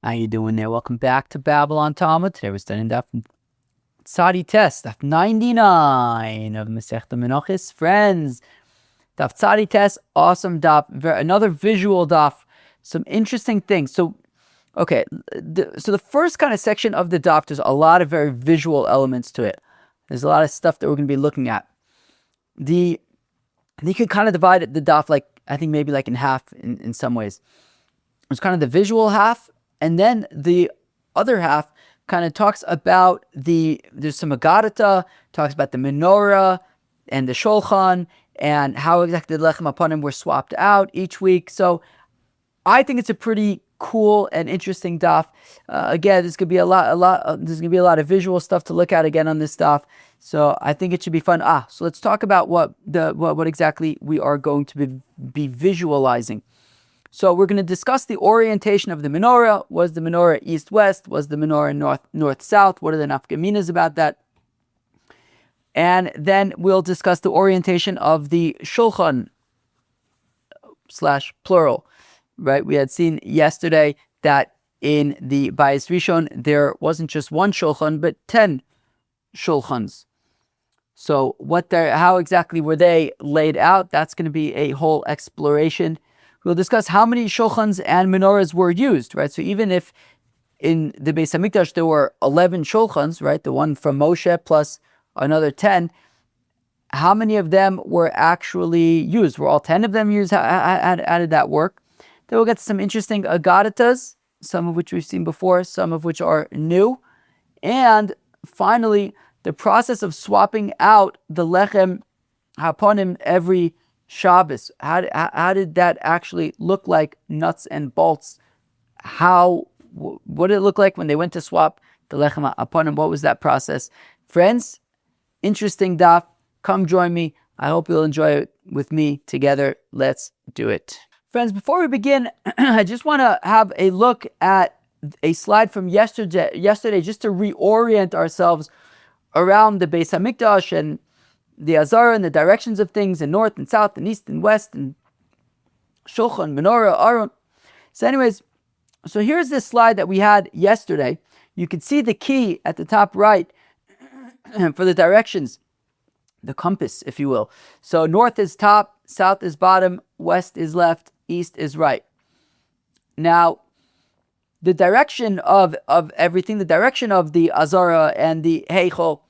How you doing there? Welcome back to Babble on Talmud. Today we're studying Daf Tzadi Test, Daf 99 of Masechta Menachos. Friends, Daf Tzadi Test, awesome Daf, another visual Daf, some interesting things. So the first kind of section of the Daf, there's a lot of very visual elements to it. There's a lot of stuff that we're going to be looking at. You could kind of divide the Daf, I think maybe in half in some ways. There's kind of the visual half, and then the other half kind of talks about there's some Agadata, talks about the menorah and the shulchan, and how exactly the lechem hapanim were swapped out each week. So I think it's a pretty cool and interesting daf. Again, there's gonna be a lot of visual stuff to look at again on this daf. So I think it should be fun. So let's talk about what exactly we are going to be visualizing. So we're going to discuss the orientation of the menorah. Was the menorah east-west? Was the menorah north-south? What are the nafkaminas about that? And then we'll discuss the orientation of the shulchan / plural. Right? We had seen yesterday that in the Bayis Rishon there wasn't just one shulchan, but 10 shulchans. So how exactly were they laid out? That's going to be a whole exploration. We'll discuss how many shulchans and menorahs were used, right? So even if in the Beis Hamikdash there were 11 shulchans, right, the one from Moshe plus another 10, how many of them were actually used? Were all 10 of them used? How did that work? Then we'll get to some interesting Agadatas, some of which we've seen before, some of which are new. And finally, the process of swapping out the lechem hapanim every Shabbos. How did that actually look like, nuts and bolts? What did it look like when they went to swap the lechem hapanim? What was that process? Friends, interesting daf. Come join me. I hope you'll enjoy it with me together. Let's do it. Friends, before we begin, I just want to have a look at a slide from yesterday just to reorient ourselves around the Beis Hamikdash and the Azara and the directions of things in north and south and east and west and shulchan, menorah, aron. So anyways, so here's this slide that we had yesterday. You can see the key at the top right for the directions, the compass, if you will. So north is top, south is bottom, west is left, east is right. Now, the direction of everything, the direction of the Azara and the Heichal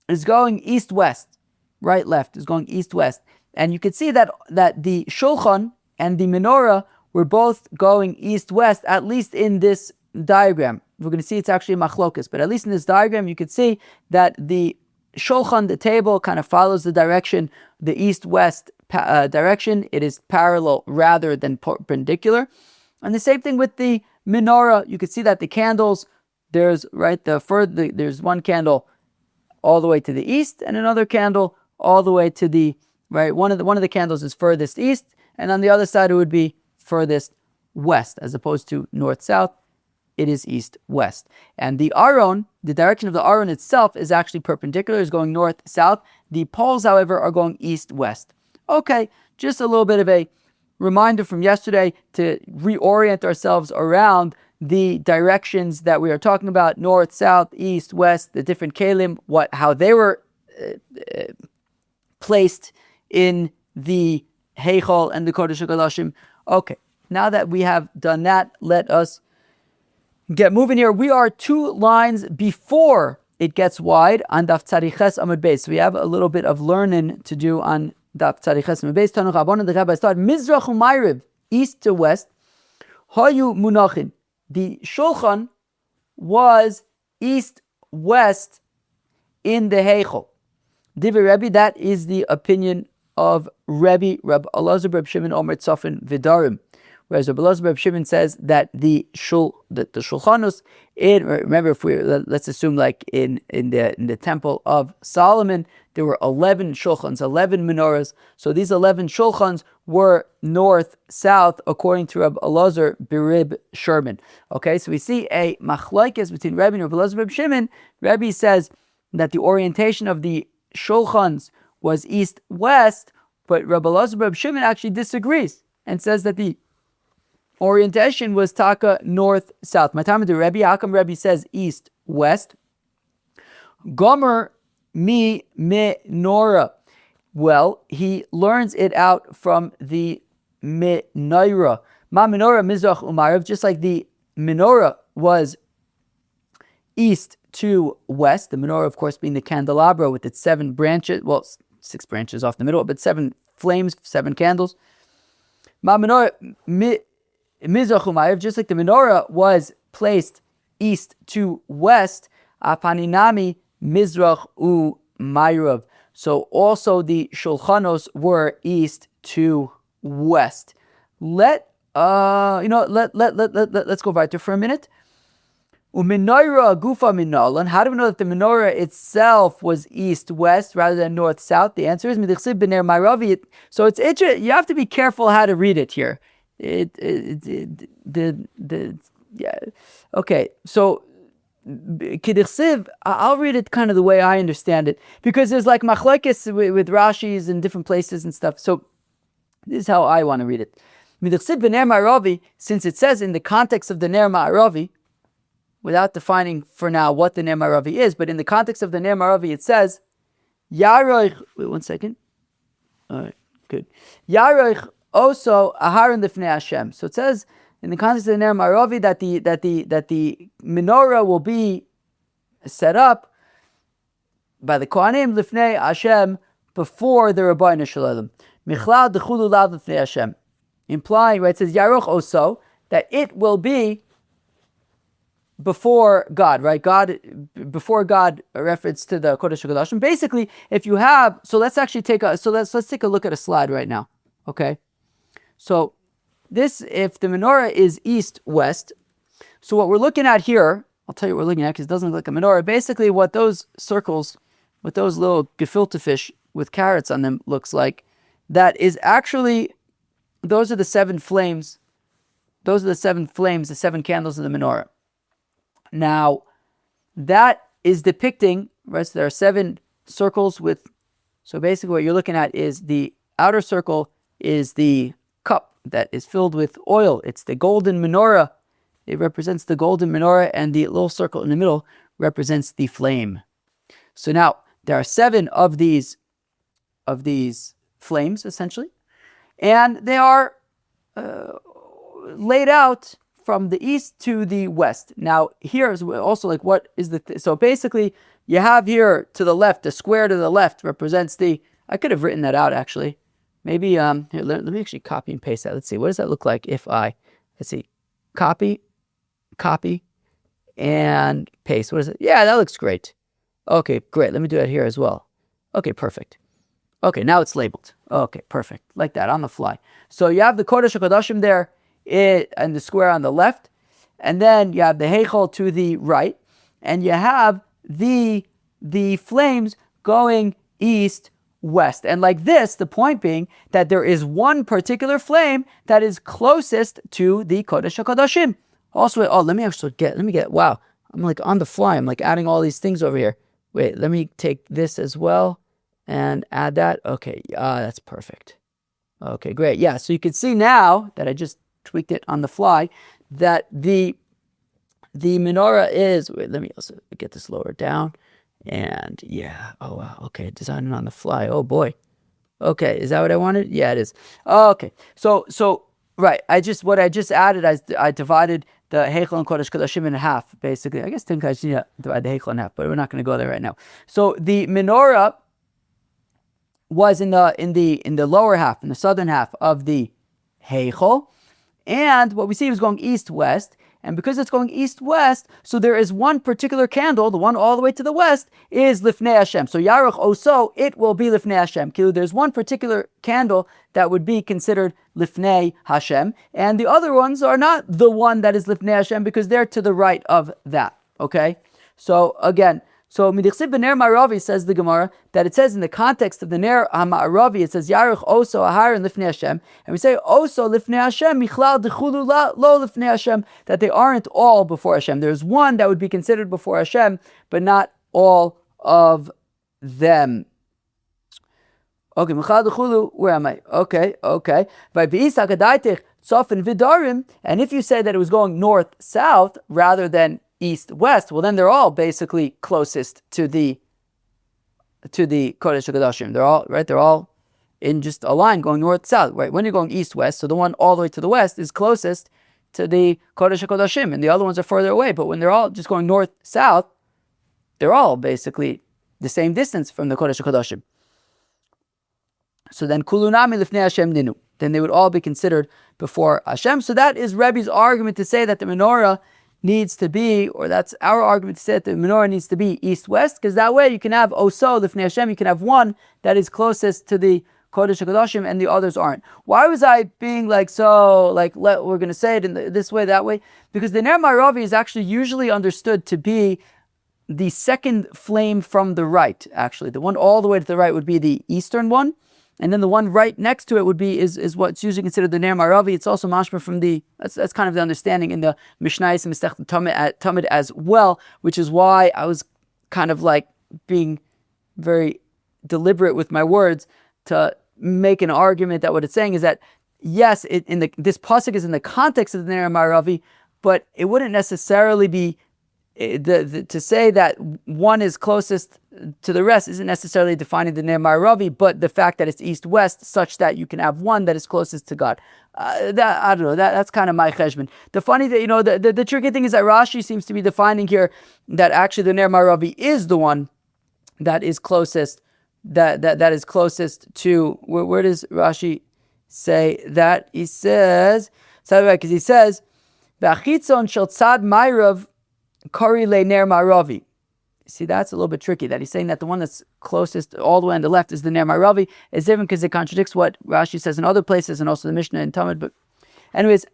is going east-west. Right, left is going east-west. And you can see that the shulchan and the menorah were both going east-west, at least in this diagram. We're going to see it's actually machlokas, but at least in this diagram, you can see that the shulchan, the table, kind of follows the direction, the east-west direction. It is parallel rather than perpendicular. And the same thing with the menorah. You can see that the candles, there's one candle all the way to the east, and another candle all the way to the right. One of the candles is furthest east, and on the other side it would be furthest west, as opposed to north-south. It is east-west. And the aron, the direction of the aron itself, is actually perpendicular, is going north-south. The poles, however, are going east-west. Okay, just a little bit of a reminder from yesterday to reorient ourselves around the directions that we are talking about: north, south, east, west, the different kelim, how they were placed in the Heichal and the Kodesh HaKodashim. Okay, now that we have done that, let us get moving here. We are 2 lines before it gets wide on Daf Tzadi Ches Amud Beis. So we have a little bit of learning to do on Daf Tzadi Ches Amud Beis. Tanu Rabbanan, the rabbi started Mizrach u'Mayriv, east to west. Hayu munachin. The shulchan was east-west in the Heichal. Divrei Rebbe, that is the opinion of Rabbi Elazar Reb Shimon Omer Tzafin Vidarim. Whereas Rabbi Elazar Reb Shimon says that the shulchanos, remember, let's assume in the temple of Solomon, there were 11 shulchans, 11 menorahs. So these 11 shulchans were north-south, according to Rabbi Elazar Berib Sherman. Okay, so we see a machlokes between Rabbi and Rabbi Elazar Reb Shimon. Rabbi says that the orientation of the shulchans was east-west, but Rabbi Elazar Reb Shimon actually disagrees and says that the orientation was taka north-south. My time of the Rebbe, how come Rebbe says east-west? Gomer mi menorah. Well, he learns it out from the menorah. Ma menorah mizrach u'marav, just like the menorah was east to west. The menorah, of course, being the candelabra with its 7 branches, well, 6 branches off the middle, but 7 flames, 7 candles. Ma menorah mizrach u'marav, just like the menorah was placed east to west. Apaninami mizrach u'marav. So also the shulchanos were east to west. Let's go right there for a minute. Menorah gufa minalan. How do we know that the menorah itself was east-west rather than north-south? The answer is midichsiv b'ner ma'aravi. So it's interesting. You have to be careful how to read it here. Okay. So kidichsiv, I'll read it kind of the way I understand it, because there's like machlekes with Rashis in different places and stuff. So this is how I want to read it. Midichsiv b'ner ma'aravi, since it says in the context of the ner ma'aravi, without defining for now what the ner ma'aravi is, but in the context of the ner ma'aravi, it says, Yaroich, wait 1 second. All right, good. Yaroich also aharon lifnei Hashem. So it says in the context of the ner ma'aravi that the menorah will be set up by the Kohanim lifnei Hashem before the Rabbeinu Shalom. Michlal dechulu lav lifnei Hashem. Implying, right, it says Yaroich also, that it will be before God, right? Before God, a reference to the Kodesh HaKodashim. Basically, if you have, so let's take a look at a slide right now, okay? So this, if the menorah is east-west, so what we're looking at here, I'll tell you what we're looking at because it doesn't look like a menorah. Basically, what those circles with those little gefilte fish with carrots on them looks like, that is actually, those are the 7 flames. Those are the 7 flames, the 7 candles of the menorah. Now, that is depicting, right, so there are 7 circles with, so basically what you're looking at is the outer circle is the cup that is filled with oil. It's the golden menorah. It represents the golden menorah, and the little circle in the middle represents the flame. So now, there are 7 of these flames, essentially, and they are laid out from the east to the west. Now, here is also like, what is so basically, you have here to the left, the square to the left represents the, I could have written that out actually. Maybe, here, let me actually copy and paste that. Let's see, what does that look like if let's see, copy, and paste. What is it? Yeah, that looks great. Okay, great. Let me do that here as well. Okay, perfect. Okay, now it's labeled. Okay, perfect. Like that, on the fly. So you have the Kodesh HaKodashim there, and the square on the left, and then you have the Heichal to the right, and you have the flames going east-west. And like this, the point being that there is one particular flame that is closest to the Kodesh HaKodashim. Also, let me get, wow, I'm like on the fly, I'm like adding all these things over here. Wait, let me take this as well and add that. Okay, that's perfect. Okay, great. Yeah, so you can see now that I just tweaked it on the fly, that the menorah is, wait, let me also get this lower down, and yeah, oh wow, okay, designing on the fly, oh boy. Okay, is that what I wanted? Yeah, it is. Okay, so right, what I just added, I divided the Heichal and Kodesh Kodashim in half, basically. I guess divide the Heichal in half, but we're not going to go there right now. So the menorah was in the lower half, in the southern half of the Heichal, and what we see is going east-west, and because it's going east-west, so there is one particular candle, the one all the way to the west, is Lifnei Hashem. So Yaroch Oso, it will be Lifnei Hashem. There's one particular candle that would be considered Lifnei Hashem, and the other ones are not the one that is Lifnei Hashem because they're to the right of that. Okay? So again, Midichsib b'ner ma'aravi, says the Gemara, that it says in the context of the ner ma'aravi, it says Yaruch oso aharon lifnei Hashem, and we say oso lifnei Hashem michlal dechulu lo lifnei Hashem, that they aren't all before Hashem. There's one that would be considered before Hashem, but not all of them. Okay, michlal dechulu, where am I? Okay. By beis Agadata, Sofin Vidarim, and if you say that it was going north-south rather than east-west, well then they're all basically closest to the Kodesh HaKodashim. They're all right. They're all in just a line going north-south. Right. When you're going east-west, so the one all the way to the west is closest to the Kodesh HaKodashim, and the other ones are further away. But when they're all just going north-south, they're all basically the same distance from the Kodesh HaKodashim. So then kulunami lifnei Hashem ninu. Then they would all be considered before Hashem. So that is Rebbe's argument to say that the menorah needs to be, or that's our argument to say that the menorah needs to be east-west, because that way you can have oso lifnei Hashem, you can have one that is closest to the Kodesh HaKodashim and the others aren't. Why was I being like, we're going to say it in this way, that way? Because the Ner Ma'aravi is actually usually understood to be the second flame from the right, actually. The one all the way to the right would be the eastern one, and then the one right next to it would be is what's usually considered the Ner Ma'aravi. It's also mashma from that's kind of the understanding in the Mishnayos and Masechta Talmud as well, which is why I was kind of like being very deliberate with my words to make an argument that what it's saying is that yes, this pasuk is in the context of the Ner Ma'aravi, but it wouldn't necessarily be to say that one is closest to the rest isn't necessarily defining the Ner Ma'aravi, but the fact that it's east-west such that you can have one that is closest to God. I don't know. That's kind of my cheshbon. The funny thing, the tricky thing is that Rashi seems to be defining here that actually the Ner Ma'aravi is the one that is closest. That is closest to where does Rashi say that? He says because he says B'achitzon shel tzad ma'arav Kari le Ner Ma'aravi. See, that's a little bit tricky. That he's saying that the one that's closest all the way on the left is the Ner Ma'aravi. It's different because it contradicts what Rashi says in other places and also the Mishnah and Talmud. But anyways,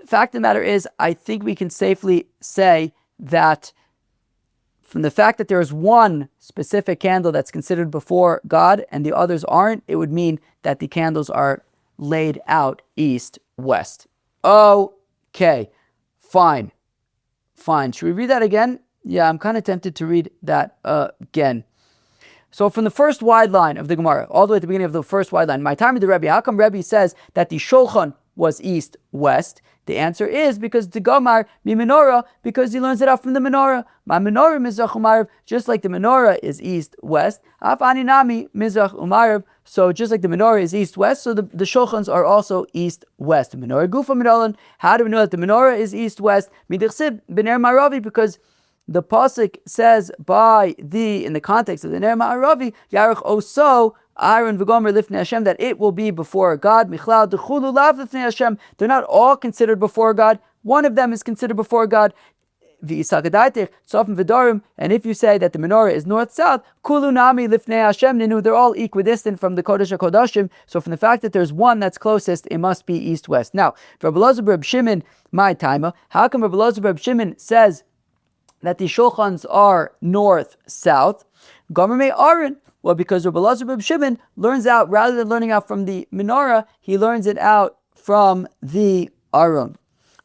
fact of the matter is, I think we can safely say that from the fact that there is one specific candle that's considered before God and the others aren't, it would mean that the candles are laid out east-west. Okay, fine. Should we read that again? Yeah, I'm kind of tempted to read that again. So from the first wide line of the Gemara, all the way at the beginning of the first wide line, my time of the Rebbe, how come Rebbe says that the shulchan was east-west? The answer is because the Gomar mi menorah, because he learns it out from the menorah. My menorah mizrach u'marav, just like the menorah is east-west. Afani nami mizrach u'marav, so just like the menorah is east-west, so the shulchans are also east-west. Menorah gufa midolan. How do we know that the menorah is east-west? Midichsib b'ner ma'aravi, because the pasuk says in the context of the Ner Ma'aravi, Yarech Oso, Aaron v'gomer lifnei Hashem, that it will be before God. Michlal dechulu lav lifnei Hashem. They're not all considered before God. One of them is considered before God. V'Agadata sofin v'darim. And if you say that the menorah is north-south, kulu nami lifnei Hashem ninu. They're all equidistant from the Kodesh HaKodashim. So from the fact that there's one that's closest, it must be east-west. Now, Rabbi Elazar Reb Shimon, my timer. How come Rabbi Elazar Reb Shimon says that the shulchans are north-south? Gomer me Aaron. Well, because Rabbi Elazar Reb Shimon learns out, rather than learning out from the menorah, he learns it out from the Aron.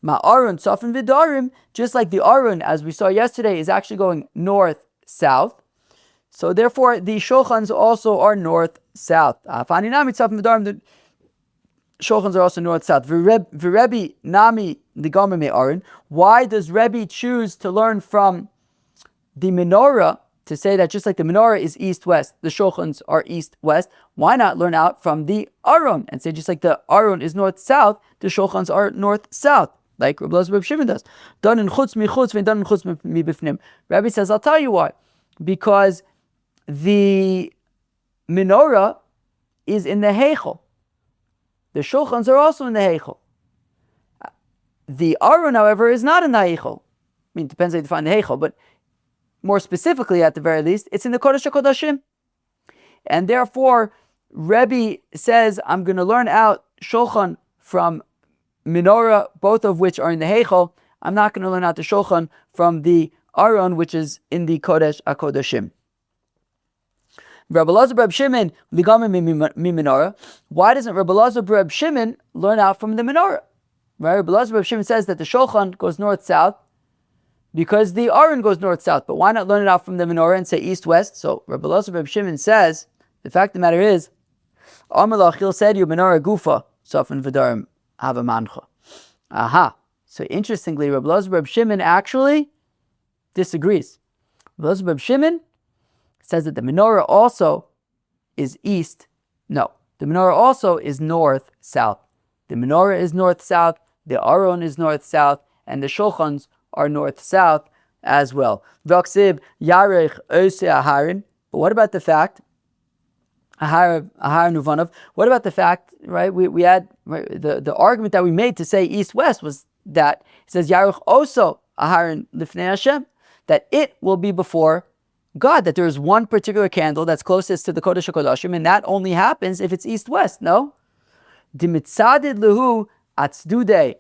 Ma Aron sofin v'darim, just like the Aron, as we saw yesterday, is actually going north-south. So therefore, the shulchans also are north-south. Afani nami sofin v'darim, the shulchans are also north-south. V'Rebbe nami the Gomer me Aron. Why does Rebbe choose to learn from the menorah, to say that just like the menorah is east-west, the shulchans are east-west? Why not learn out from the Aron and say just like the Aron is north-south, the shulchans are north-south, like Rabbi Elazar Reb Shimon does? Danin chutz michutz v'danin chutz mibifnim. Rabbi says, I'll tell you why. Because the menorah is in the Heichal. The shulchans are also in the Heichal. The Aron, however, is not in the Heichal. I mean, it depends how you define the Heichal, but more specifically, at the very least, it's in the Kodesh HaKodashim. And therefore, Rebbe says, I'm going to learn out shulchan from menorah, both of which are in the Heichal. I'm not going to learn out the shulchan from the Aron, which is in the Kodesh HaKodashim. Rabbi Elazar Reb Shimon, ligamer mi menorah. Why doesn't Rabbi Elazar Reb Shimon learn out from the menorah? Right? Rabbi Elazar Reb Shimon says that the shulchan goes north-south, because the Aron goes north-south. But why not learn it out from the menorah and say east-west? So Rabbi Elazar Reb Shimon says, the fact of the matter is, Amar Lachil said you menorah gufa sofin v'darim hava mancha. Aha. So interestingly, Reb Elazar Reb Shimon actually disagrees. Reb Elazar Reb Shimon says that the menorah also is east. No, the menorah also is north-south. The menorah is north-south, the aron is north-south, and the shulchans are north-south as well. V'aksiv yarech ose aharin. But what about the fact, ahar nuvanov? What about the fact, right? We had the argument that we made to say east-west was that it says yarech oso aharin lifnei Hashem, that it will be before God, that there is one particular candle that's closest to the Kodesh HaKodashim, and that only happens if it's east-west, no? Dimitzadid lehu atzdude.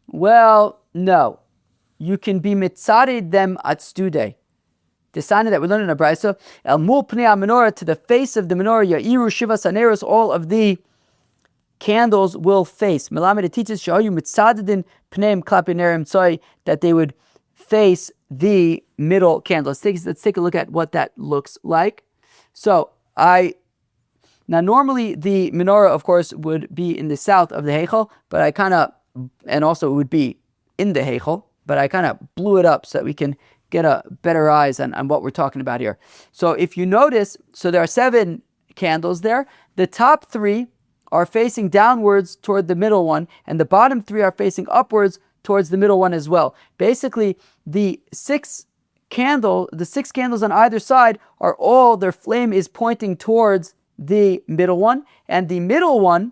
Well, no. You can be mitzadid them atzdude. The sign that we learned in a brayso, el mul pnei menorah, to the face of the menorah, ya'iru shiva saneros, all of the candles will face. Melamed, it teaches shayu mitzadidin pneim klapi nerim tzoi, that they would face the middle candle. Let's take a look at what that looks like. So now normally the menorah, of course, would be in the south of the Heichal, but and also it would be in the Heichal, but I kind of blew it up so that we can get a better eyes on what we're talking about here. So if you notice, so there are 7 candles there. The top 3 are facing downwards toward the middle one, and the bottom 3 are facing upwards towards the middle one as well. Basically, the 6 candles on either side are all, their flame is pointing towards the middle one, and the middle one,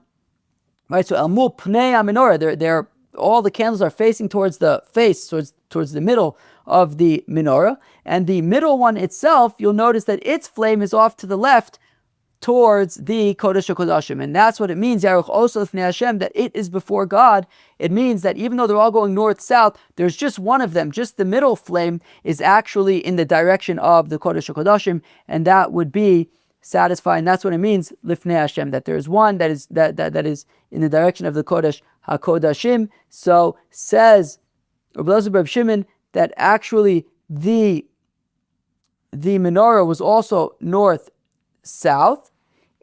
right? So Elmul Pnei HaMenorah, they're all the candles are facing towards the face, towards the middle of the menorah, and the middle one itself, you'll notice that its flame is off to the left towards the Kodesh HaKodashim. And that's what it means, Yaruch Oso Lifnei Hashem, that it is before God. It means that even though they're all going north-south, there's just one of them, just the middle flame is actually in the direction of the Kodesh HaKodashim, and that would be satisfying. That's what it means, Lifnei Hashem, that there is one that is in the direction of the Kodesh HaKodashim. So says Reb Elazar Reb Shimon that actually the menorah was also north-south,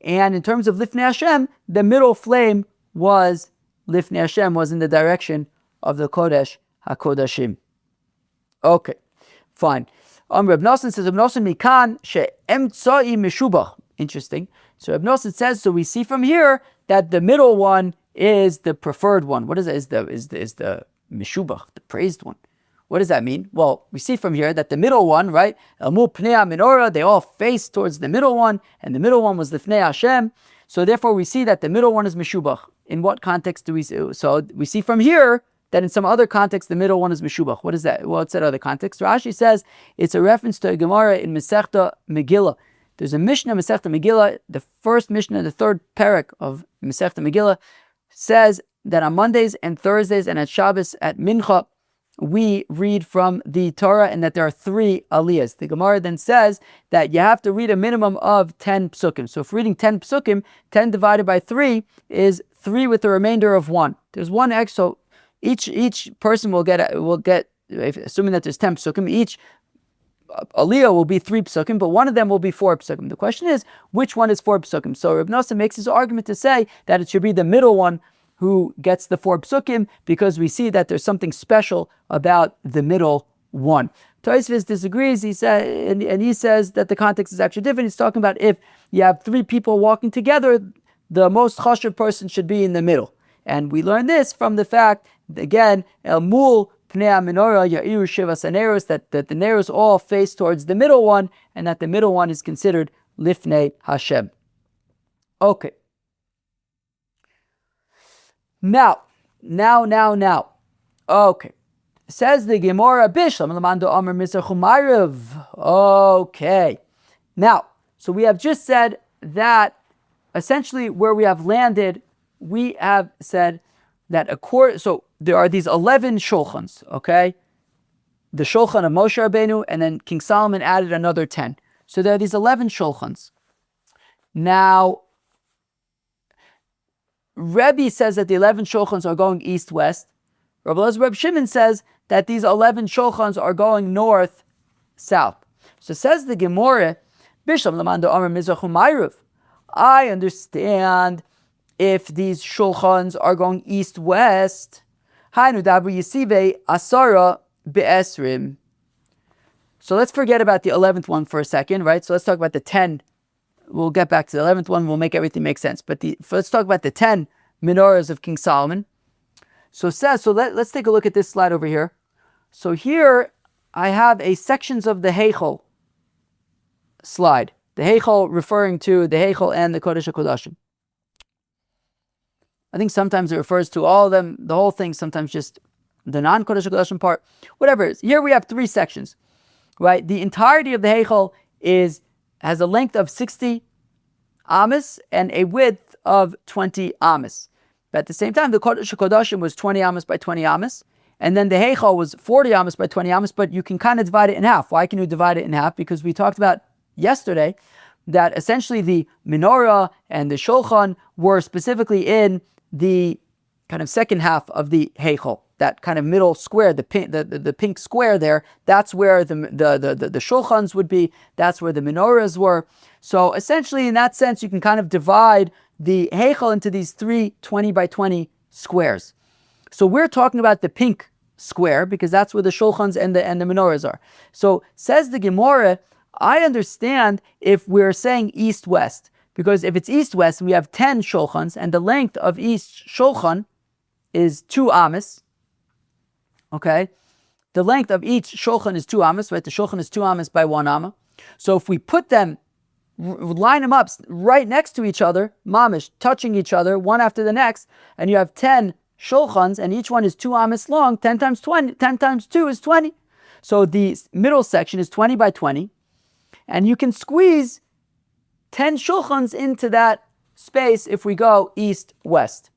and in terms of Lifnei Hashem, the middle flame was Lifnei Hashem, was in the direction of the Kodesh HaKodashim. Okay, fine. Reb Nosson says, Reb Nosson mikan she'emtzai meshubach. Interesting. So Reb Nosson says, so we see from here that the middle one is the preferred one. What is that? Is the meshubach, the praised one? What does that mean? Well, we see from here that the middle one, right? Elmul pnei menorah, they all face towards the middle one, and the middle one was Lifnei Hashem. So therefore, we see that the middle one is meshubach. In what context do we see? So we see from here that in some other context, the middle one is meshubach. What is that? Well, it's that other context. Rashi says it's a reference to a Gemara in Masechta Megillah. There's a Mishnah, Masechta Megillah, the first Mishnah, the third parak of Masechta Megillah, says that on Mondays and Thursdays and at Shabbos at Mincha, we read from the Torah, and that there are 3 aliyahs. The Gemara then says that you have to read a minimum of 10 psukim. So if reading 10 psukim, 10 divided by 3 is 3 with the remainder of 1. There's 1 extra. So each person will get, assuming that there's 10 psukim, each aliyah will be 3 psukim, but one of them will be 4 psukim. The question is, which one is 4 psukim? So Reb Nosson makes his argument to say that it should be the middle one who gets the 4 psukim, because we see that there's something special about the middle one. Tosfos disagrees. He says that the context is actually different. He's talking about if you have 3 people walking together, the most chashuv person should be in the middle. And we learn this from the fact, again, El Mul Pnei menorah Ya'iru Shiva Saneros, that the neros all face towards the middle one, and that the middle one is considered Lifnei Hashem. Okay. Now. Okay. Says the Gemara, Bishlam Lamando Amr Misar Chumayrev. Okay. Now, so we have just said that essentially where we have landed, we have said that so there are these 11 shulchans, okay? The shulchan of Moshe Rabbeinu, and then King Solomon added another 10. So there are these 11 shulchans. Now, Rebbe says that the 11 shulchans are going east-west. Reb Elazar Reb Shimon says that these 11 shulchans are going north-south. So says the Gemara, Bishlam Lamando Amar Mizrach Umayruv. I understand if these shulchans are going east-west. Hainu dabu yisive asara be'esrim. So let's forget about the 11th one for a second, right? So let's talk about the 10. We'll get back to the 11th one. We'll make everything make sense. But let's talk about the 10 menorahs of King Solomon. So let's take a look at this slide over here. So here I have a sections of the Heichal slide. The Heichal referring to the Heichal and the Kodesh HaKodashim. I think sometimes it refers to all of them, the whole thing, sometimes just the non-Kodesh HaKodashim part, whatever it is. Here we have 3 sections, right? The entirety of the Heichal has a length of 60 amas and a width of 20 amas. But at the same time, the Kodesh HaKodashim was 20 amas by 20 amas, and then the Heichal was 40 amas by 20 amas, but you can kind of divide it in half. Why can you divide it in half? Because we talked about yesterday that essentially the menorah and the shulchan were specifically in the kind of second half of the Heichal, that kind of middle square, the pink square there. That's where the shulchans would be. That's where the menorahs were. So essentially, in that sense, you can kind of divide the Heichal into these 3 20 by 20 squares. So we're talking about the pink square because that's where the shulchans and the menorahs are. So says the Gemara, I understand if we're saying east-west, because if it's east-west, we have 10 shulchans, and the length of each shulchan is 2 amas. Okay? The length of each shulchan is 2 amas, right? The shulchan is 2 amas by 1 amma. So if we put them, line them up right next to each other, mamish, touching each other, one after the next, and you have 10 shulchans, and each one is 2 amas long, 10 times 20, 10 times 2 is 20. So the middle section is 20 by 20, and you can squeeze 10 shulchans into that space if we go east-west.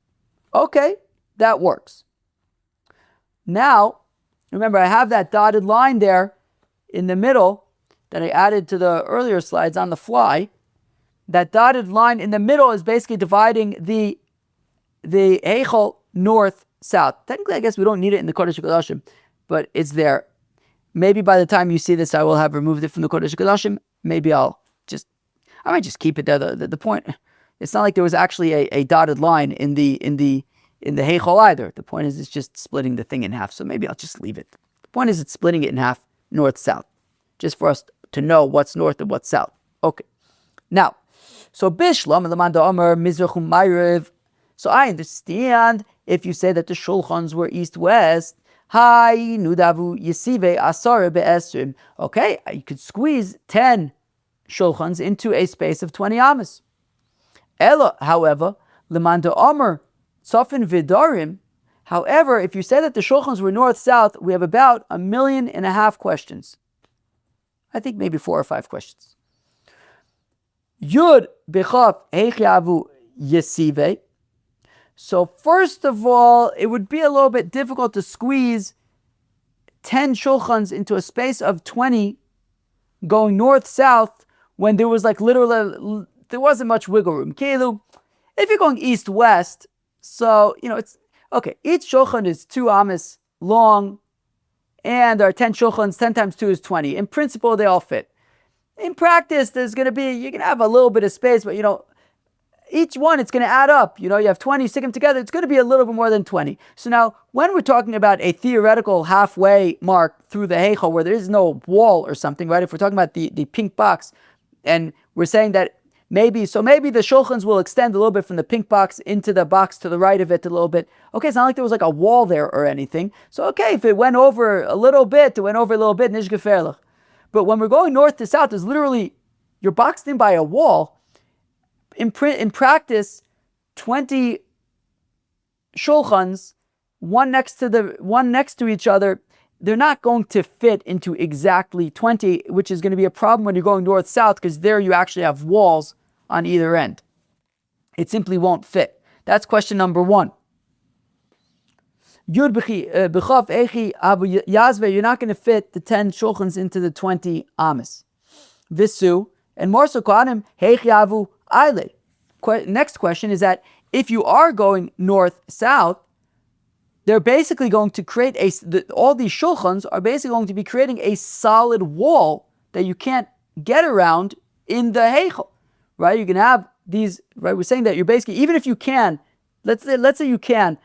Okay, that works. Now, remember, I have that dotted line there in the middle that I added to the earlier slides on the fly. That dotted line in the middle is basically dividing the Heichal north-south. Technically, I guess we don't need it in the Kodesh HaKodashim, but it's there. Maybe by the time you see this, I will have removed it from the Kodesh HaKodashim. Maybe I might just keep it there. The point, it's not like there was actually a dotted line in the Heichal either. The point is it's just splitting the thing in half. So maybe I'll just leave it. The point is it's splitting it in half, north-south, just for us to know what's north and what's south. Okay. Now, so Bishlam Lamanda Omer Mizrachum Ma'ariv. So I understand if you say that the shulchans were east-west. Hi nudavu yisive asara be'esrim. Okay, you could squeeze 10 shulchans into a space of 20 amas. Ella, however, Lamanda Omer Sofin Vidarim. However, if you say that the shulchans were north-south, we have about 1.5 million questions. I think maybe 4 or 5 questions. Yud b'chaf heichavu yesive. So first of all, it would be a little bit difficult to squeeze 10 shulchans into a space of 20 going north-south when there was literally, there wasn't much wiggle room. Keilu, if you're going east-west, so, it's, okay, each shulchan is 2 amas long, and there are 10 shulchans, 10 times 2 is 20. In principle, they all fit. In practice, you're going to have a little bit of space, but, each one, it's going to add up. You have 20, stick them together, it's going to be a little bit more than 20. So now, when we're talking about a theoretical halfway mark through the Heichal, where there is no wall or something, right? If we're talking about the pink box, and we're saying that maybe the shulchans will extend a little bit from the pink box into the box to the right of it a little bit. Okay, it's not like there was a wall there or anything. So okay, if it went over a little bit, nish gefährlich. But when we're going north to south, there's literally, you're boxed in by a wall. In practice, 20 shulchans, one next to each other, they're not going to fit into exactly 20, which is going to be a problem when you're going north-south, because there you actually have walls on either end. It simply won't fit. That's question number 1. You're not going to fit the 10 shulchans into the 20 amas. Visu, and more so kohanim, heichi avu aile. Next question is that if you are going north-south, they're basically going to create all these shulchans are basically going to be creating a solid wall that you can't get around in the Heichal, right? You can have these, right? We're saying that you're basically, even if you can, let's say you can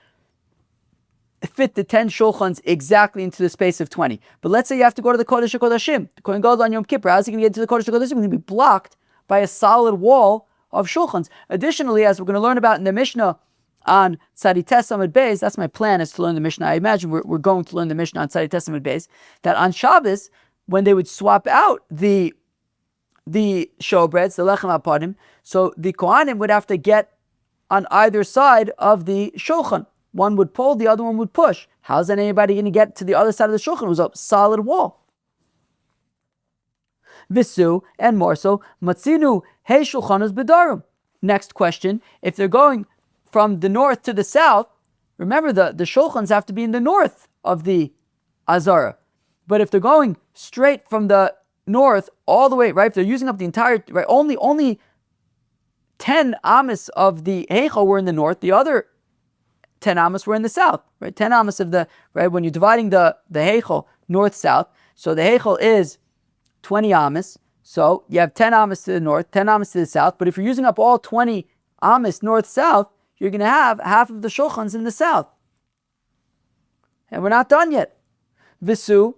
fit the 10 shulchans exactly into the space of 20. But let's say you have to go to the Kodesh HaKodashim. The Kohen Gadol on Yom Kippur. How's he going to get to the Kodesh HaKodashim? He's going to be blocked by a solid wall of shulchans. Additionally, as we're going to learn about in the Mishnah on Tzadites Amud Beis, that's my plan, is to learn the Mishnah. I imagine we're going to learn the Mishnah on Tzadites Amud Beis, that on Shabbos, when they would swap out the showbreads, the lechem hapanim, so the Kohanim would have to get on either side of the shulchan. One would pull, the other one would push. How's that anybody going to get to the other side of the shulchan? It was a solid wall. Visu, and more so, matzinu hey shulchanos bedarim. Next question, if they're going from the north to the south, remember the shulchans have to be in the north of the Azara. But if they're going straight from the north all the way, right, if they're using up the entire, right, only 10 amas of the Heichal were in the north, the other 10 amas were in the south, right? 10 amas of the, right, when you're dividing the Heichal north-south, so the Heichal is 20 amas, so you have 10 amas to the north, 10 amas to the south, but if you're using up all 20 amas north-south, you're going to have half of the shulchans in the south. And we're not done yet. Visu,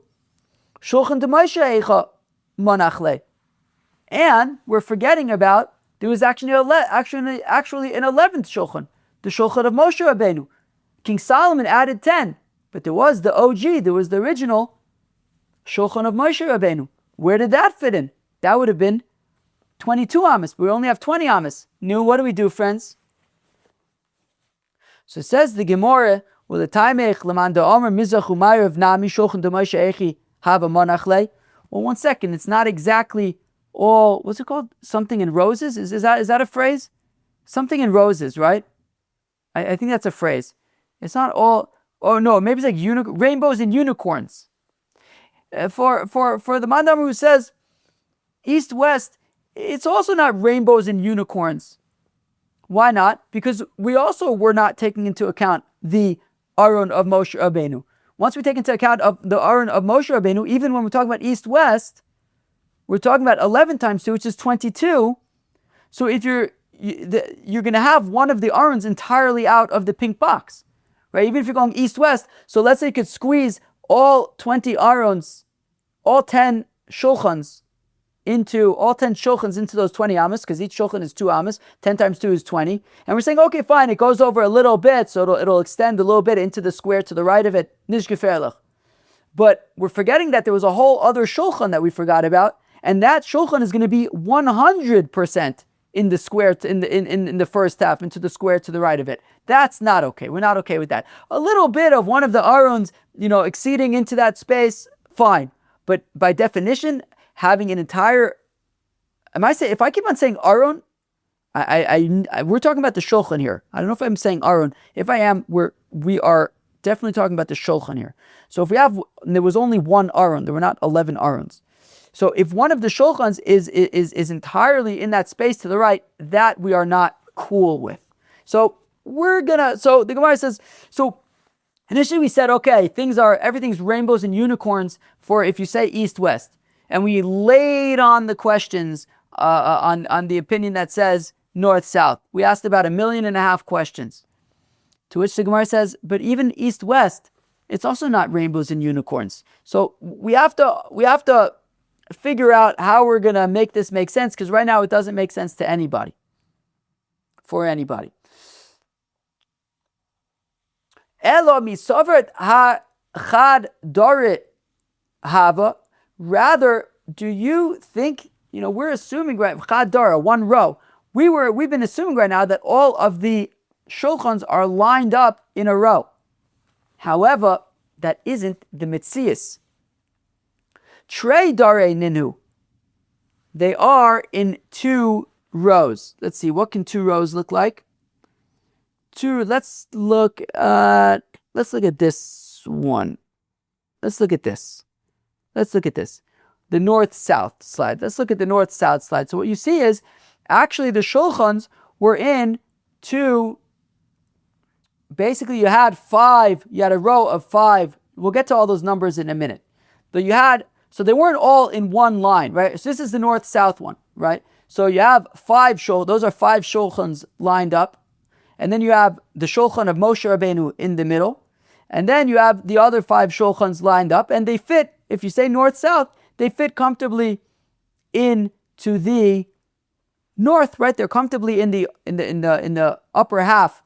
shulchan de Moshe Heichal monachle. And we're forgetting about, there was actually an 11th shulchan, the shulchan of Moshe Rabbeinu. King Solomon added 10, but there was the OG, there was the original shulchan of Moshe Rabbeinu. Where did that fit in? That would have been 22 amas, but we only have 20 amas. Now, what do we do, friends? So it says the Gemara, well, the Taimech Leman da Omer Mizrach Umayr of Nami Shulchan de Moshe Echi Hava Monachle. Well, one second, it's not exactly all, what's it called? Something in roses? Is that a phrase? Something in roses, right? I think that's a phrase. It's not all, oh no, maybe it's like rainbows and unicorns. For the Mandamar who says east-west, it's also not rainbows and unicorns. Why not? Because we also were not taking into account the Aron of Moshe Rabbeinu. Once we take into account of the Aron of Moshe Rabbeinu, even when we're talking about east-west, we're talking about 11 times 2, which is 22. So if you're going to have one of the Arons entirely out of the pink box, right? Even if you're going east-west, so let's say you could squeeze all 20 Arons, all 10 shulchans into those 20 amas, because each shulchan is 2 amas, 10 times 2 is 20. And we're saying, okay, fine, it goes over a little bit, so it'll extend a little bit into the square to the right of it. Nish gefährlich. But we're forgetting that there was a whole other shulchan that we forgot about, and that shulchan is going to be 100% in the square, in the first half, into the square to the right of it. That's not okay. We're not okay with that. A little bit of one of the Arons, exceeding into that space, fine. But by definition, having an entire, if I keep on saying Aron, we're talking about the shulchan here. I don't know if I'm saying Aron. If I am, we are definitely talking about the shulchan here. So if there was only one Aron, there were not 11 Arons. So if one of the shulchans is entirely in that space to the right, that we are not cool with. So so the Gemara says, so initially we said, okay, everything's rainbows and unicorns for if you say east-west. And we laid on the questions on the opinion that says north-south. We asked about 1.5 million questions. To which the Gemara says, but even east-west, it's also not rainbows and unicorns. So we have to figure out how we're going to make this make sense, because right now it doesn't make sense to anybody. For anybody. Elo misovert ha-chad dorit hava. Rather, do you think, we're assuming, right, chad dara, one row. We've been assuming right now that all of the shulchans are lined up in a row. However, that isn't the mitzias. Trei dare ninu. They are in 2 rows. Let's see, what can 2 rows look like? Let's look at this one. Let's look at this. The north-south slide. Let's look at the north-south slide. So what you see is, actually the shulchans were in 2, basically you had a row of 5. We'll get to all those numbers in a minute. But so they weren't all in one line, right? So this is the north-south one, right? So you have 5 those are 5 shulchans lined up. And then you have the shulchan of Moshe Rabbeinu in the middle. And then you have the other 5 shulchans lined up, and they fit, if you say north-south, they fit comfortably into the north, right? They're comfortably in the upper half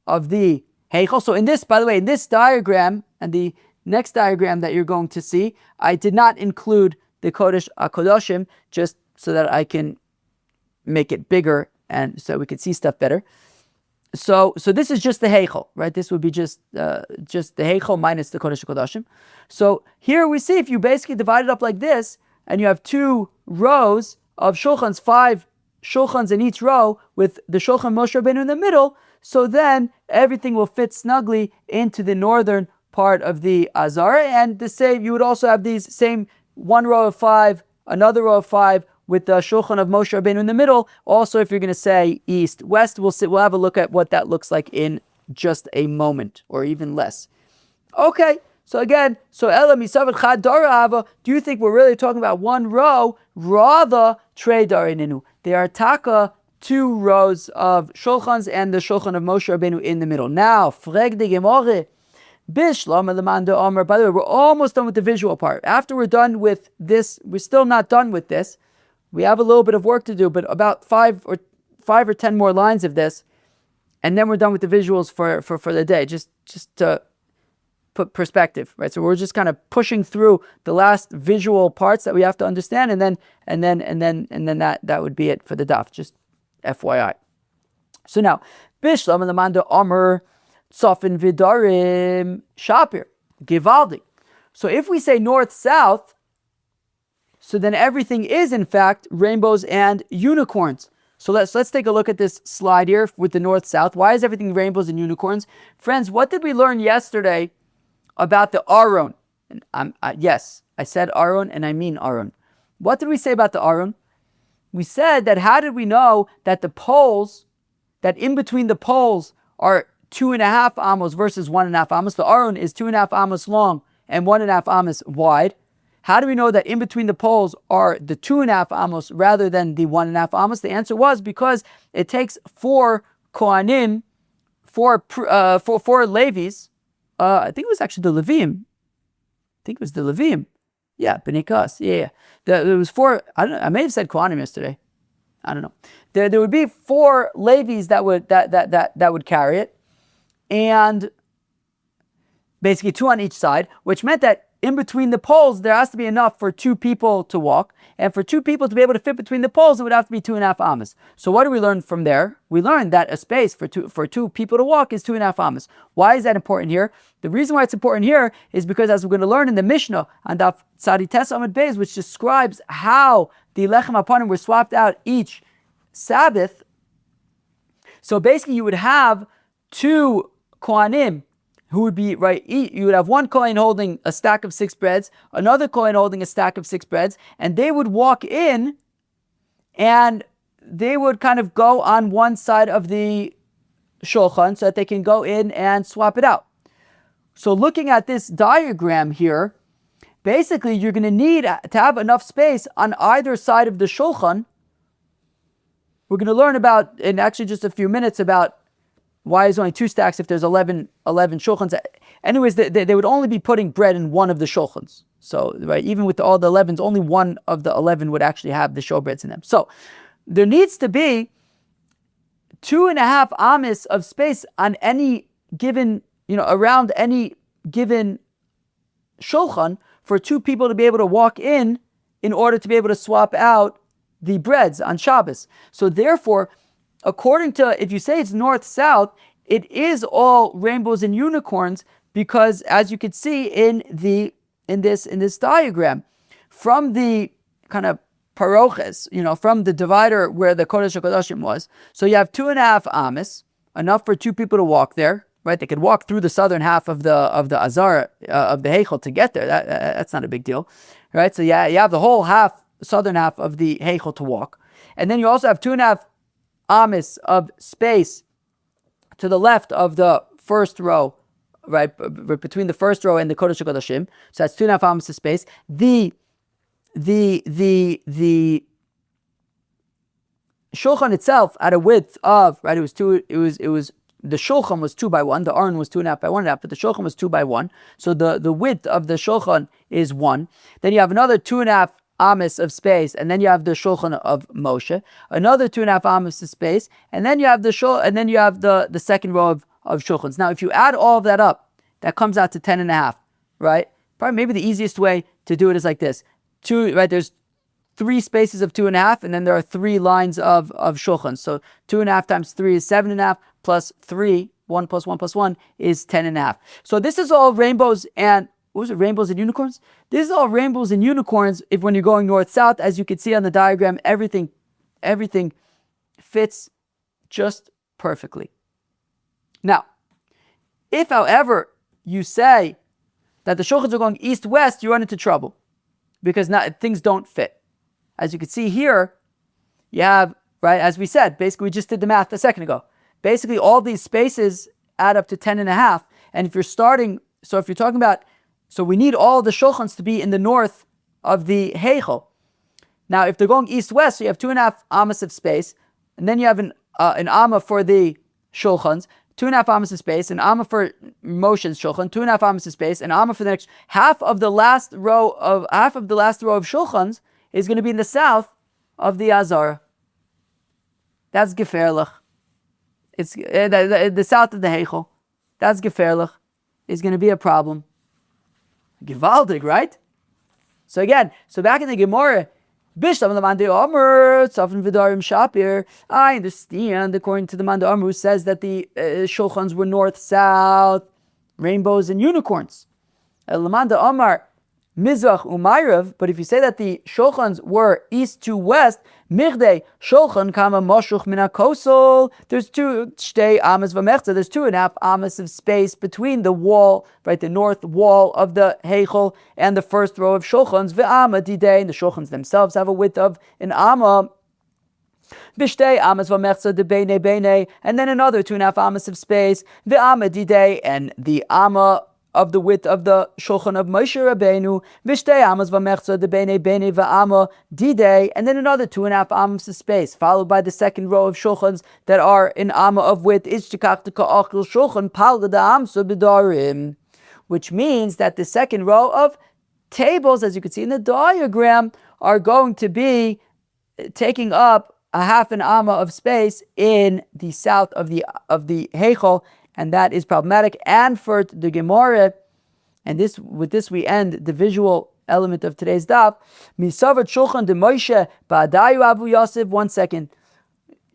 of the Heichal. So in this, by the way, in this diagram and the next diagram that you're going to see, I did not include the Kodesh HaKodashim, just so that I can make it bigger and so we can see stuff better. So this is just the Heichal, right? This would be just the Heichal minus the Kodesh HaKodashim. So here we see if you basically divide it up like this, and you have 2 rows of shulchans, 5 shulchans in each row with the shulchan Moshe Rabbeinu in the middle, so then everything will fit snugly into the northern part of the Azara. And the same, you would also have these same 1 row of 5, another row of 5 with the shulchan of Moshe Rabbeinu in the middle. Also, if you're going to say east, west, we'll have a look at what that looks like in just a moment, or even less. Okay, so again, Ela Misavat Chad Dara Ava, do you think we're really talking about 1 row? Rather, Trei Darininu. They are taka 2 rows of shulchans and the shulchan of Moshe Rabbeinu in the middle. Now, Freg de Gemore. Bishlam Lamanda Omer. By the way, we're almost done with the visual part. After we're done with this, we're still not done with this. We have a little bit of work to do, but about 5 or 10 more lines of this, and then we're done with the visuals for the day. Just to put perspective, right? So we're just kind of pushing through the last visual parts that we have to understand, and then that would be it for the daf. Just FYI. So now, Bishlam Lamanda Omer Sofin Vidarim Shapir Givaldi. So if we say north-south, so then everything is in fact rainbows and unicorns. So let's take a look at this slide here with the north-south. Why is everything rainbows and unicorns? Friends, what did we learn yesterday about the Aron? And yes, I said Aron and I mean Aron. What did we say about the Aron? We said that how did we know that the poles, that in between the poles are 2.5 amos versus 1.5 amos? The Aron is 2.5 amos long and 1.5 amos wide. How do we know that in between the poles are the 2.5 amos rather than the 1.5 amos? The answer was because it takes 4 Kohanim, 4 Levis. I think it was actually the Levim. Yeah, B'nai Kas. Yeah. There was 4. I may have said Kohanim yesterday. I don't know. There would be 4 Levis that would carry it, and basically 2 on each side, which meant that in between the poles, there has to be enough for 2 people to walk. And for 2 people to be able to fit between the poles, it would have to be 2.5 amos. So what do we learn from there? We learned that a space for two people to walk is 2.5 amos. Why is that important here? The reason why it's important here is because, as we're going to learn in the Mishnah, on Daf Tes Amud Beis, which describes how the lechem hapanim were swapped out each Sabbath. So basically you would have 2 Kohanim, who would be, right, you would have 1 Kohen holding a stack of 6 breads, another Kohen holding a stack of 6 breads, and they would walk in, and they would kind of go on one side of the shulchan so that they can go in and swap it out. So looking at this diagram here, basically you're going to need to have enough space on either side of the shulchan. We're going to learn about, in actually just a few minutes, about why is only 2 stacks if there's 11 shulchans? Anyways, they would only be putting bread in one of the shulchans. So, right, even with all the 11s, only one of the 11 would actually have the showbreads in them. So, there needs to be 2.5 amos of space on any given, around any given shulchan for 2 people to be able to walk in order to be able to swap out the breads on Shabbos. So, therefore, according to, if you say it's north-south, it is all rainbows and unicorns, because as you can see in this diagram, from the kind of paroches, from the divider where the Kodesh HaKodashim was, so you have 2.5 amos, enough for 2 people to walk there, right? They could walk through the southern half of the Azara, of the Heichal to get there. That's not a big deal, right? So yeah, you have the whole southern half of the Heichal to walk. And then you also have 2.5 amos of space to the left of the first row, right, between the first row and the Kodesh HaKodashim. So that's 2.5 amos of space. The shulchan itself at a width of, right, it was the shulchan was 2 by 1, the aron was 2.5 by 1.5, but the shulchan was 2 by 1. So the width of the shulchan is 1. Then you have another 2.5 amas of space, and then you have the shulchan of Moshe, another 2.5 amas of space, and then you have the the second row of shulchans. Now, if you add all of that up, that comes out to 10.5, right? Probably maybe the easiest way to do it is like this. There's 3 spaces of 2.5, and then there are 3 lines of shulchans. So 2.5 times 3 is 7.5, plus 3, 1 plus 1 plus 1 is 10.5. So this is all rainbows and, what was it, rainbows and unicorns? This is all rainbows and unicorns when you're going north-south. As you can see on the diagram, everything fits just perfectly. Now, if, however, you say that the shulchans are going east-west, you run into trouble because things don't fit. As you can see here, you have, right, as we said, basically we just did the math a second ago. Basically, all these spaces add up to 10.5. And if you're talking about, so we need all the shulchans to be in the north of the Heichal. Now, if they're going east-west, so you have 2.5 amas of space, and then you have an amma for the shulchans, 2.5 amas of space, an amma for Moshe's shulchan, 2.5 amas of space, an amma for the next half of the last row of shulchans is going to be in the south of the Azara. That's gefährlich. It's the south of the Heichal. That's gefährlich. Is going to be a problem. Gewaltig, right? So again, back in the Gemara, I understand, according to the Man Amr, who says that the shulchans were north-south, rainbows and unicorns. Lamanda Amar Mizrach Umayrav, but if you say that the shulchans were east to west, Mirde shulchan kama moshuch min hakosol. There's 2 shtei amas v'mechza. There's 2.5 amas of space between the wall, right, the north wall of the Heichal and the first row of shulchans. Ve'ama didei, and the shulchans themselves have a width of an amma. Bishtei amas v'mechza de bene bene, and then another 2.5 amas of space. Ve'ama didei, and the amma of the width of the shulchan of Moshe Rabbeinu, Vishtei Amos v'mechza de bene bene v'ama didei, and then another 2.5 amos of space, followed by the second row of shulchans that are an amma of width, Ishtikach de ka'achil shulchan palga da amsa b'darim, which means that the second row of tables, as you can see in the diagram, are going to be taking up a half an amma of space in the south of the Heichal, and that is problematic. And for the Gemara, and with this we end the visual element of today's daf. Misavat shulchan de Moshe ba'adayu Abu Yosef. 1 second.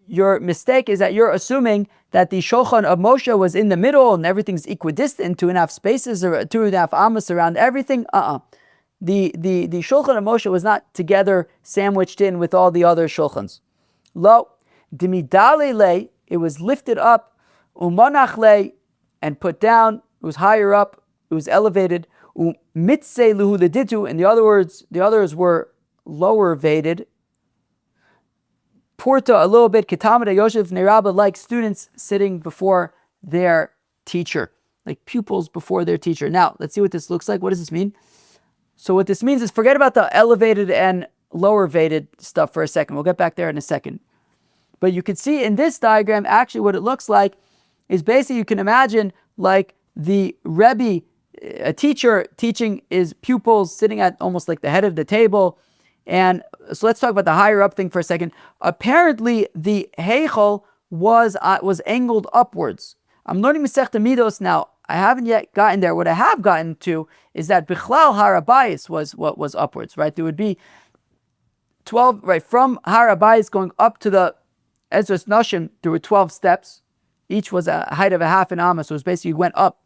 Your mistake is that you're assuming that the shulchan of Moshe was in the middle and everything's equidistant, 2.5 spaces or 2.5 amos around everything. The shulchan of Moshe was not together, sandwiched in with all the other shulchans. Lo dimidale le, it was lifted up. Umanachle, and put down. It was higher up. It was elevated. Mitse luhu leditu, in the others were lower vated. Porta a little bit. Kitamada Yosef Neraba, like students sitting before their teacher, like pupils before their teacher. Now let's see what this looks like. What does this mean? So what this means is forget about the elevated and lower vated stuff for a second. We'll get back there in a second. But you can see in this diagram actually what it looks like is basically, you can imagine like the Rebbe, a teacher teaching his pupils sitting at almost like the head of the table. And so let's talk about the higher up thing for a second. Apparently the Heichal was angled upwards. I'm learning Masechta Midos now. I haven't yet gotten there. What I have gotten to is that Bichlal Harabayis was what was upwards, right? There would be 12, right, from Harabayis going up to the Ezras Nashim, there were 12 steps. Each was a height of a half an amma, so it was basically you went up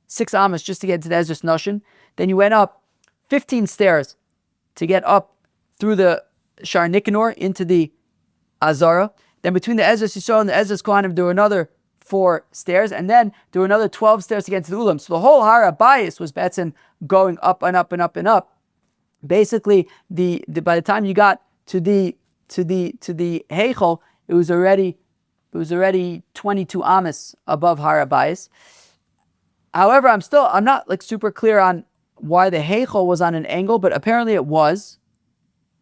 6 amas just to get to the Ezras Nashim. Then you went up 15 stairs to get up through the Shar Nikanor into the Azara. Then between the Ezras Yisrael and the Ezras Kohanim, there were another 4 stairs, and then there were another 12 stairs to get to the Ulam. So the whole Har HaBayis was Betzin going up and up and up and up. Basically, by the time you got to the Heichal, it was already 22 amas above Har HaBayis. However, I'm not like super clear on why the Heichal was on an angle, but apparently it was.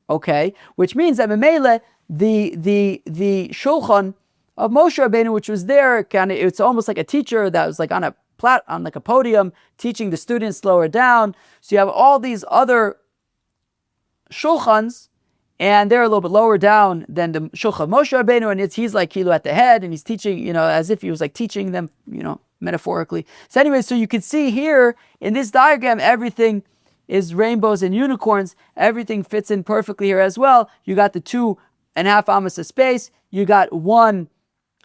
Okay, which means that Memele, the shulchan of Moshe Rabbeinu, which was there. It's almost like a teacher that was like on like a podium, teaching the students lower down. So you have all these other shulchans, and they're a little bit lower down than the shulchan of Moshe Rabbeinu, and he's like Kilo at the head, and he's teaching, as if he was like teaching them, metaphorically. So anyway, so you can see here in this diagram, everything is rainbows and unicorns. Everything fits in perfectly here as well. You got the 2.5 amas of space. You got 1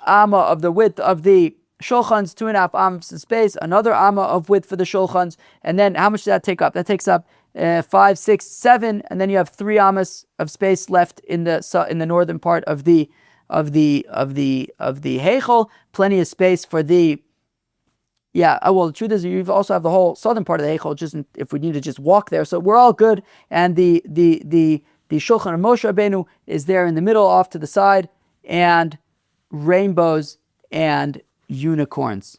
amma of the width of the shulchans, 2.5 amas of space, another amma of width for the shulchans, and then how much does that take up? That takes up 5, 6, 7, and then you have 3 amas of space left in the northern part of the Heichal. Plenty of space for the the truth is you also have the whole southern part of the Heichal, just if we need to just walk there. So we're all good. And the shulchan of Moshe Rabbeinu is there in the middle, off to the side, and rainbows and unicorns.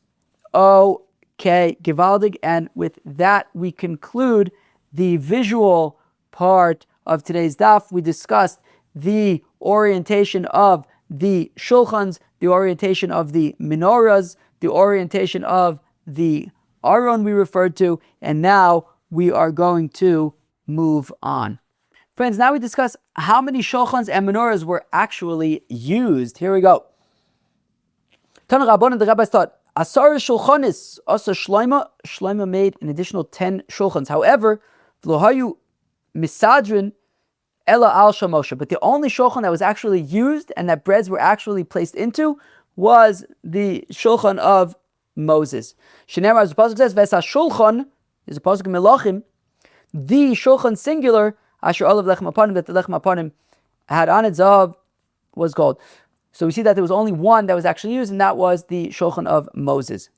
Okay, gewaldig. And with that, we conclude the visual part of today's daf. We discussed the orientation of the shulchans, the orientation of the menorahs, the orientation of the aron we referred to, and now we are going to move on. Friends, now we discuss how many shulchans and menorahs were actually used. Here we go. Tana Rabbanan, the rabbis taught, Asar shulchanis, also Shloima made an additional 10 shulchans. However, v'lohayu misadrin ela al shel Moshe. But the only shulchan that was actually used and that breads were actually placed into was the shulchan of Moses. Shenemar, as the pasuk says, "V'es shulchan" is a pasuk in Melachim, the shulchan singular, asher olav lechem hapanim, that the lechem hapanim had on it zahav was gold. So we see that there was only one that was actually used, and that was the shulchan of Moses.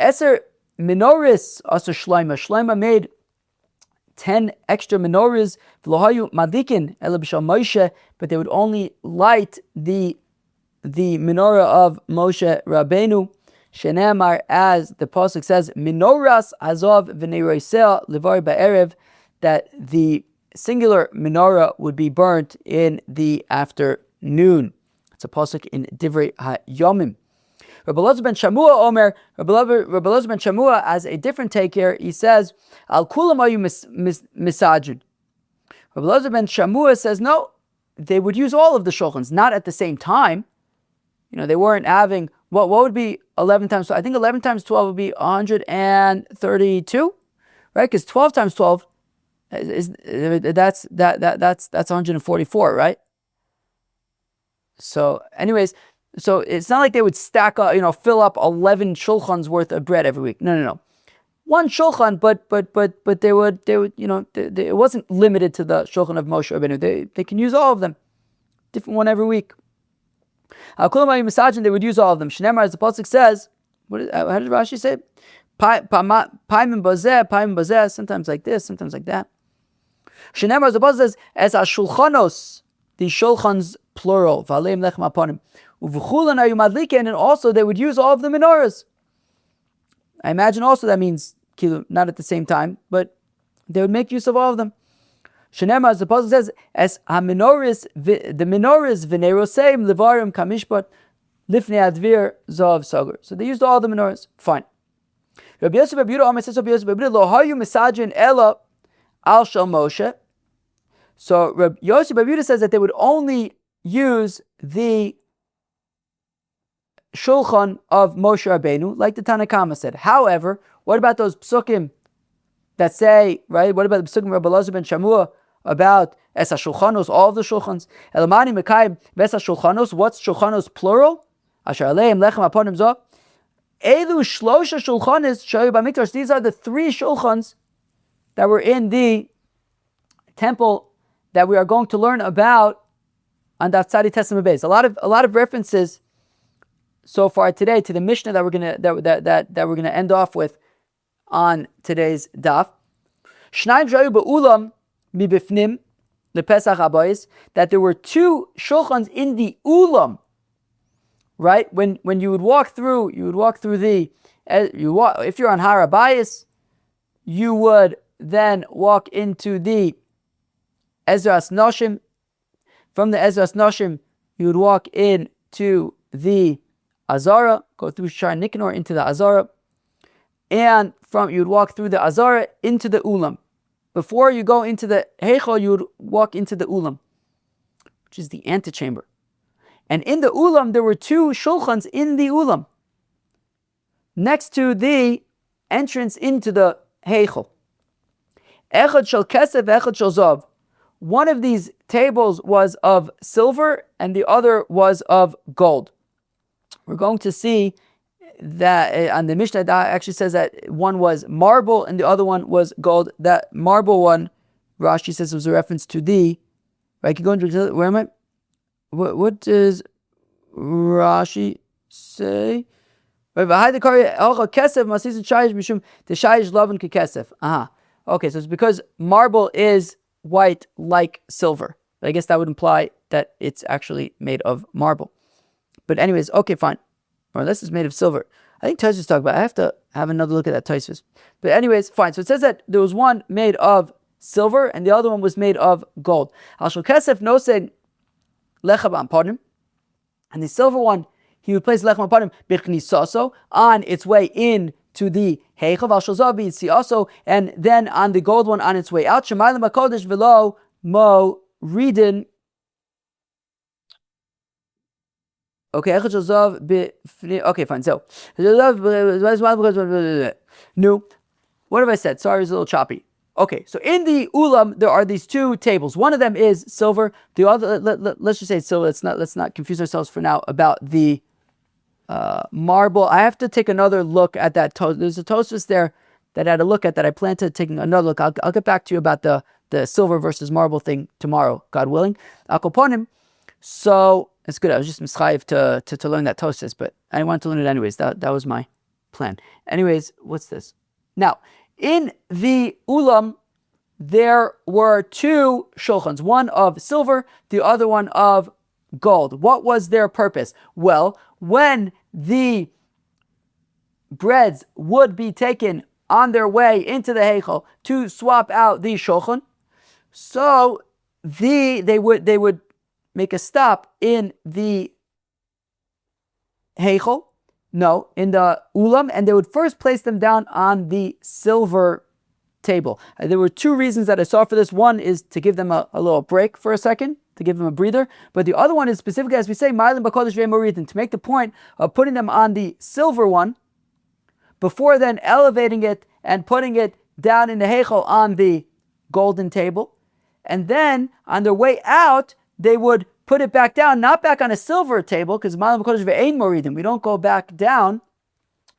Eser menorahs also Shloima made 10 extra menorahs, v'lohayu madikin ela b'shal Moshe, but they would only light the menorah of Moshe Rabbeinu. Shenemar, as the pasuk says, menorahs azov v'neiroiseh levar ba'erev, that the singular menorah would be burnt in the afternoon. It's a pasuk in Divrei HaYomim. Rabbi Elazar ben Shamua Omer, Rabbi Elazar ben Shamua has a different take here. He says, Al kulam ayu misajin. Rabbi Elazar ben Shamua says, no, they would use all of the shulchans, not at the same time. They weren't having, what would be 11 times 12? I think 11 times 12 would be 132, right? Because 12 times 12 that's 144, right? So anyways, so it's not like they would stack up, fill up 11 shulchans worth of bread every week. No. One shulchan, but they would, it wasn't limited to the shulchan of Moshe Rabbeinu. They can use all of them, different one every week. They would use all of them. Shenemar, as the pasuk says, how did Rashi say? Paimim bazeh, sometimes like this, sometimes like that. Shenemar, as the pasuk says, as a shulchanos, the shulchans plural, v'aleim lechem hapanim, uv'chulan ayu madlikin, and also they would use all of the menorahs. I imagine also that means not at the same time, but they would make use of all of them. Shenemar, as the pasuk says, as the menorahs v'neiroseim levarim kamishpat lifnei advir zav sagur. So they used all the menorahs. Fine. Rabbi Yosef ben Yehuda says, Rabbi Yosef ben Yehuda, lo hayu misajin ela al shel Moshe. So Rabbi Yosef ben Yehuda says that they would only use the shulchan of Moshe Rabbeinu, like the Tanakama said. However, what about those psukim that say, right? What about the psukim of Rabbi Elazar ben Shamua about es shulchanos, all of the shulchans? Elamani mekayim ves shulchanos. What's shulchanos plural? Asher aleim lechem hapanim zah. Elu shlosha shulchanis shayu b'mikdash. These are the 3 shulchans that were in the temple that we are going to learn about on Daf Tzadi Tesam Beis. A lot of references so far today to the Mishnah that we're gonna end off with on today's daf. Shnaim shayu ba'ulam mibifnim lepesach habayis, that there were 2 shulchans in the ulam. Right, when you would walk through the if you're on Har HaBayis, you would then walk into the Ezras Noshim. From the Ezras Noshim, you would walk into the Azara, go through Shar Nicanor into the Azara, and you'd walk through the Azara into the Ulam. Before you go into the Heichal, you would walk into the Ulam, which is the antechamber. And in the Ulam, there were two shulchans in the Ulam, next to the entrance into the Heichal. Echad shel kesef, echad shel zav. One of these tables was of silver and the other was of gold. We're going to see that on the Mishnah that actually says that one was marble and the other one was gold. That marble one, Rashi says, was a reference to the. Right, can you go into where am I? What does Rashi say? Okay, so it's because marble is white like silver. I guess that would imply that it's actually made of marble. But anyways, okay, fine. Or unless it's made of silver. I think Tosfos talk about it. I have to have another look at that Tosfos. But anyways, fine. So it says that there was one made of silver and the other one was made of gold. And the silver one, he would place lechem hapanim bichnisaso on its way in to the Heichal, and then on the gold one on its way out. Shemaylim hakodesh v'lo mo ridin. Okay, okay, fine. So, no, what have I said? Sorry, it's a little choppy. Okay, so in the ulam there are these two tables. One of them is silver. The other, let's just say it's silver. Let's not confuse ourselves for now about the marble. I have to take another look at that. There's a Tosfos there that I had a look at that I plan to take another look. I'll get back to you about the silver versus marble thing tomorrow, God willing. Akoponim. So it's good. I was just mischayiv to learn that Tosfos, but I wanted to learn it anyways. That was my plan. Anyways, what's this? Now, in the ulam, there were two shulchans, one of silver, the other one of gold. What was their purpose? Well, when the breads would be taken on their way into the Heichal to swap out the shulchan, so they would make a stop in the Heichal, in the ulam, and they would first place them down on the silver table. There were two reasons that I saw for this. One is to give them a little break for a second, to give them a breather. But the other one is specifically, as we say, Ma'alim b'kodesh ve'moridin, to make the point of putting them on the silver one before then elevating it and putting it down in the Heichal on the golden table. And then on their way out, they would put it back down, not back on a silver table, because Ma'alim b'kodesh ve'moridin, we don't go back down.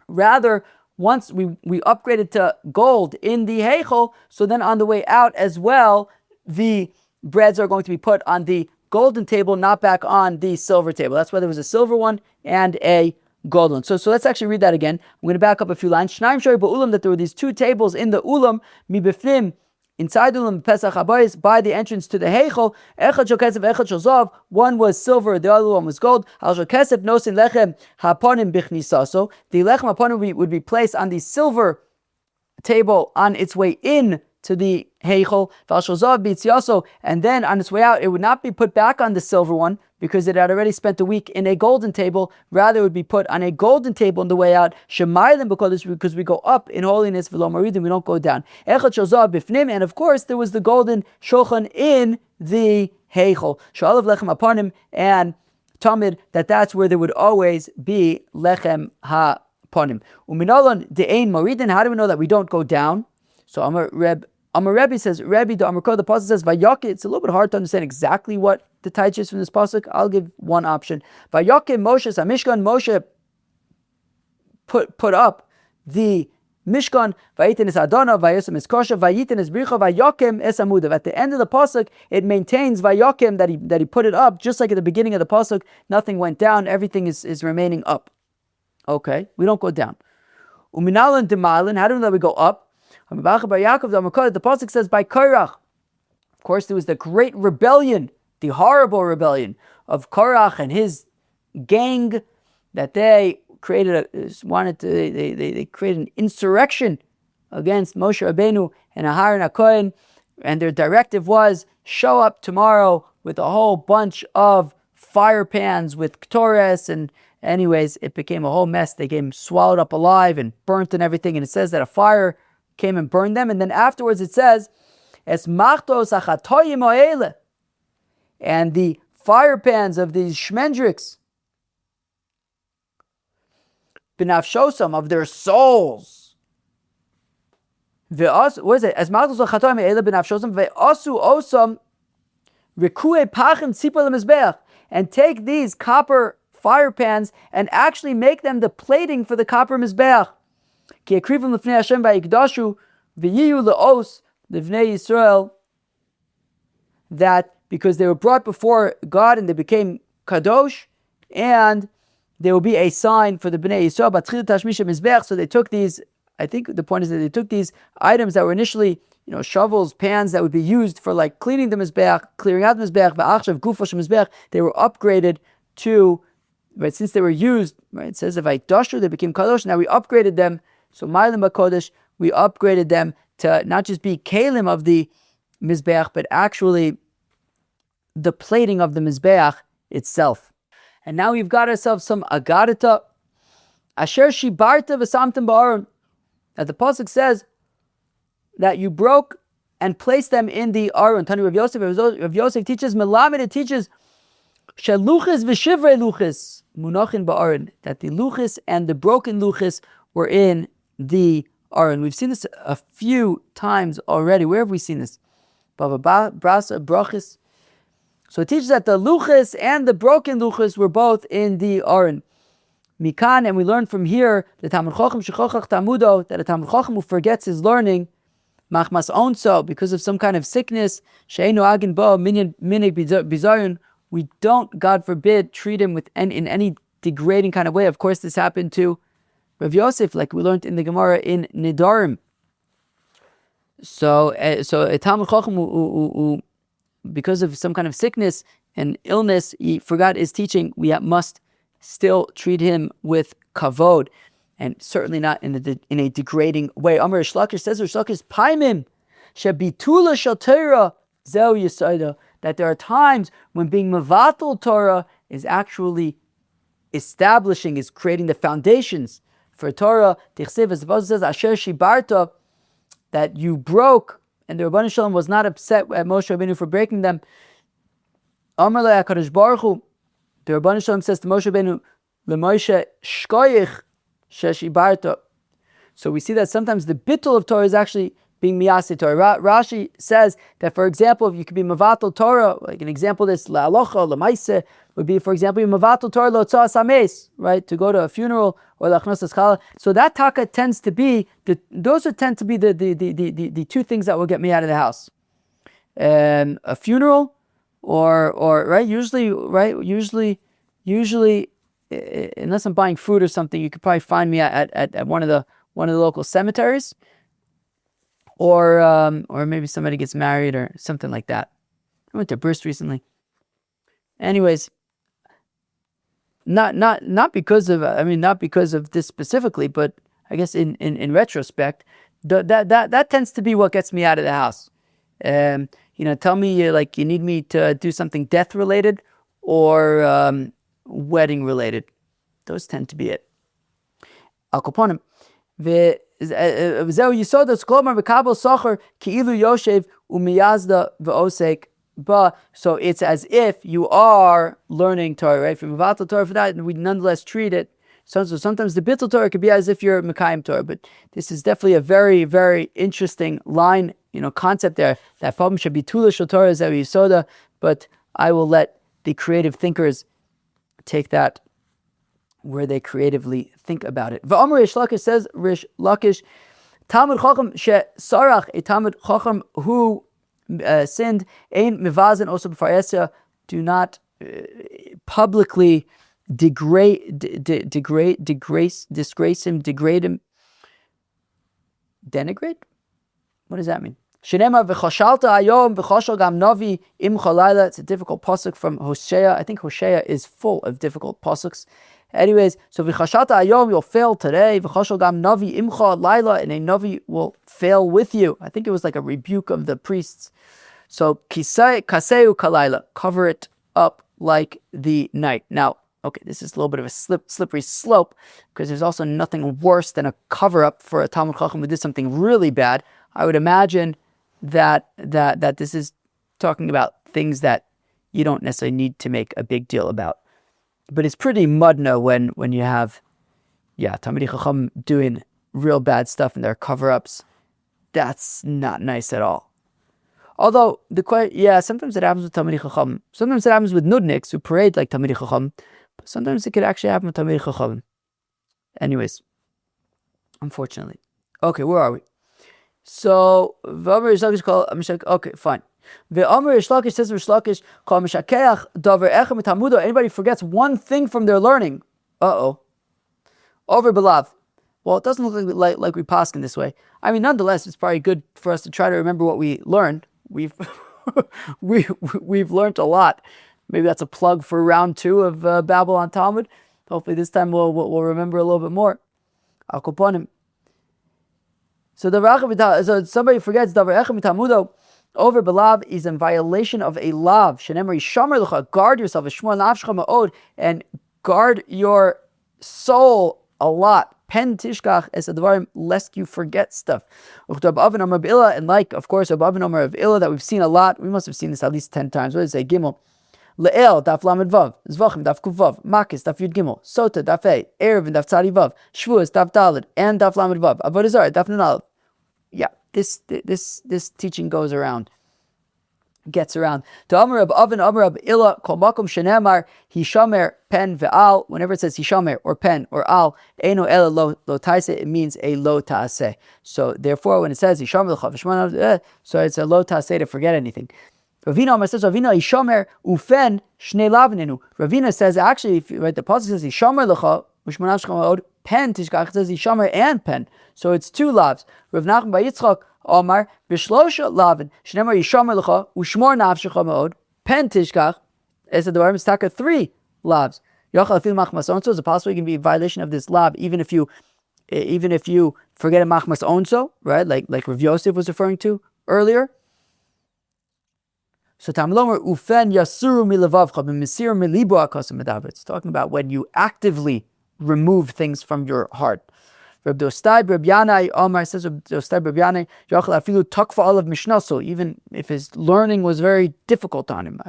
Rather, once we upgraded to gold in the Heichal, so then on the way out as well, the breads are going to be put on the golden table, not back on the silver table. That's why there was a silver one and a gold one. So let's actually read that again. I'm going to back up a few lines. Shnaim shoy ba'ulam, that there were these two tables in the ulam, mi bifnim, inside the ulam, pesach habayis, by the entrance to the Heichal. Echad shel kesef, echad shel zav. One was silver, the other one was gold. Al shel kesef nosin lechem hapanim bichnisaso. The lechem hapanim would be placed on the silver table on its way in to the Heichal, and then on its way out, it would not be put back on the silver one because it had already spent the week in a golden table. Rather, it would be put on a golden table on the way out. Because we go up in holiness, we don't go down. And of course, there was the golden shulchan in the Heichal. And Talmud, that's where there would always be lechem hapanim. How do we know that we don't go down? So Amar Rebbe says, Rebbe, the pasuk says, Vayoke. It's a little bit hard to understand exactly what the taich is from this pasuk. I'll give one option. Vayoke Moshe Samishkan. Moshe put up the Mishkan. Vayitin es Adona, Vayosem es Kosha, Vayitin es Bricha, Vayokem es Amudav. At the end of the pasuk, it maintains Vayokem that he put it up, just like at the beginning of the pasuk. Nothing went down. Everything is remaining up. Okay, we don't go down. Uminalan demalin. How do we know that we go up? The pasuk says by Korach. Of course, there was the great rebellion, the horrible rebellion of Korach and his gang that they created. They created an insurrection against Moshe Rabbeinu and Aharon HaKohen, and their directive was show up tomorrow with a whole bunch of fire pans with ktores, and anyways, it became a whole mess. They came swallowed up alive and burnt and everything. And it says that a fire came and burned them. And then afterwards it says, Es machtos achatoyim oele. And the fire pans of these shmendriks, benafshosam, of their souls. What is it? Es machtos achatoyim oele benafshosam ve'asu osam rikue pachim tzipah lemizbeach. And take these copper fire pans and actually make them the plating for the copper mizbeach. Ki ekrivim lefnei Hashem vayikdashu v'yiyu le'os lefnei Yisrael. That because they were brought before God and they became kadosh, and there will be a sign for the Bnei Yisrael. Batchil tashmisha mizbeach. So they took these. I think the point is that they took these items that were initially, shovels, pans that would be used for like cleaning the mizbeach, clearing out the mizbeach. Va'achshav gufosh mizbeach. They were upgraded to, right, since they were used, right, it says if I dashu, they became kadosh. Now we upgraded them. So Mailim HaKodesh, we upgraded them to not just be kalim of the mizbeach, but actually the plating of the mizbeach itself. And now we've got ourselves some Agadata. Asher shibarta v'samtem ba'aron. That the pasuk says that you broke and placed them in the aron. Tani Rav Yosef. Rav Yosef teaches, Melamed, it teaches, sheluchis v'shivrei luchis munachin ba'aron. That the luchis and the broken luchis were in the aron. We've seen this a few times already. Where have we seen this? Bava Brasa Brachis. So it teaches that the luchis and the broken luchis were both in the aron. Mikan, and we learn from here the Talmud Chacham shechochach tamudo, that a Talmud Chacham who forgets his learning, machmas onso, because of some kind of sickness, she'einu agin bo minig bizayon, we don't, God forbid, treat him in any degrading kind of way. Of course, this happened to Rav Yosef, like we learned in the Gemara in Nidarim. So a Talmud Chacham who, because of some kind of sickness and illness, he forgot his teaching, we must still treat him with kavod, and certainly not in a degrading way. Amar Shlakish says, Shlakish paimim shebitula shel Torah zeu yisoda, that there are times when being mevatel Torah is actually establishing, is creating the foundations for Torah. Tichsev, as the Pasuk says, Asher shibarta, that you broke, and the Rabbanan Shalom was not upset at Moshe Rabbeinu for breaking them. Amar le HaKadosh Baruch Hu, the Rabbanan Shalom says to Moshe Rabbeinu, LeMoshe shkoyich sheshibarta. So we see that sometimes the bittul of Torah is actually being miyasi Torah. Rashi says that, for example, if you could be mavatal Torah, like an example of this, la'alocha, la'maise, would be, for example, mavatal Torah lo'tzah sames, right, to go to a funeral or la'chnos challah. So that taka tends to be the two things that will get me out of the house. A funeral, or right, usually, unless I'm buying food or something, you could probably find me at one of the local cemeteries. Or maybe somebody gets married or something like that. I went to Brist recently. Anyways, not because of this specifically, but I guess in retrospect, that tends to be what gets me out of the house. Tell me you need me to do something death related or wedding related. Those tend to be it. Al Kaponim. So it's as if you are learning Torah, right? From Mevatel Torah for that, and we nonetheless treat it. So sometimes the Bittul Torah could be as if you're Mekayim Torah, but this is definitely a very, very interesting line, concept there. That problem should be Tula Shel Torah Zevi Yisoda, but I will let the creative thinkers take that where they creatively think about it. V'Amar Rish Lakish says, Rish Lakish, Talmud Chacham she Sarach, a Talmud Chacham who sinned, Ein Mivazin also b'Farasya, do not publicly disgrace him, degrade him, denigrate? What does that mean? Shenema v'chashalta ayom v'chashal gam navi im chalayla. It's a difficult pasuk from Hosea. I think Hosea is full of difficult pasuks. Anyways, so v'chashalta ayom, you'll fail today. V'chashal gam navi imcha laila, and a navi will fail with you. I think it was like a rebuke of the priests. So kaseu kalayla, cover it up like the night. Now, okay, this is a little bit of a slippery slope, because there's also nothing worse than a cover-up for a Talmud Chacham who did something really bad. I would imagine that this is talking about things that you don't necessarily need to make a big deal about. But it's pretty mudna when you have, Talmidei Chacham doing real bad stuff and their cover-ups. That's not nice at all. Although, sometimes it happens with Talmidei Chacham. Sometimes it happens with nudniks who parade like Talmidei Chacham. But sometimes it could actually happen with Talmidei Chacham. Anyways, unfortunately. Okay, where are we? So, okay, fine. Anybody forgets one thing from their learning. Over belav. Well, it doesn't look like we pass in this way. I mean, nonetheless, it's probably good for us to try to remember what we learned. We've learned a lot. Maybe that's a plug for round 2 of Babble on Talmud. Hopefully this time we'll remember a little bit more. Al koponim. So somebody forgets davar echem mitamudo over belav is in violation of a lav. Shenemar yishamer lecha, guard yourself, v'shmor nafshecha ma'od, and guard your soul a lot. Pen tishkach es advarim, lest you forget stuff. And like, of course, Abavin Omer of Illa that we've seen a lot. We must have seen this at least 10 times. What does it say? Gimel. Le'el, daf lamed vav. Zvachim, daf kuv vav. Makis, daf yud gimel. Sota, daf hey. Erevin, daf tzadi vav. Shvuas, daf dalid. And daf lamed vav. Avodah zarah, daf nanal. Yeah, this teaching goes around. Gets around. To Amar Rab Avin, Amar Rab Illa, Kol Makom Shenemar, Hishamer, Pen, Ve'al. Whenever it says Hishamer, or Pen, or Al, Eino Ela Lo Taise, it means a Lo Taaseh. So, therefore, when it says Hishamer, so it's a Lo Taaseh to forget anything. Ravina Amar says, Ravina Hishamer, Ufen, Shnei Lavnenu. Ravina says, actually, if you write the passage says Hishamer Lecha, Ushmanav Shchamaod, Pen, Tishkach, it says Hishamer and Pen. So, it's 2 lavs. Rav Nachman Bar Yitzchak, Omar b'shlosha lavin shneimar yishamer lecha ushmor nafshecha ma'od pen tishkach es advarim staka 3 lavs yachal afil machmas onso. Is it possible you can be in violation of this lav even if you forget a machmas onso, right? Like Rav Yosef was referring to earlier. So Tamlomer ufen yasuru milavavcha b'mesir milibu akasim medaber. It's talking about when you actively remove things from your heart. Reb Dostai Reb Yanai Omar says Reb Dostai Reb Yanai Yachal Afilu Takfa Olav Mishnaso, even if his learning was very difficult on him.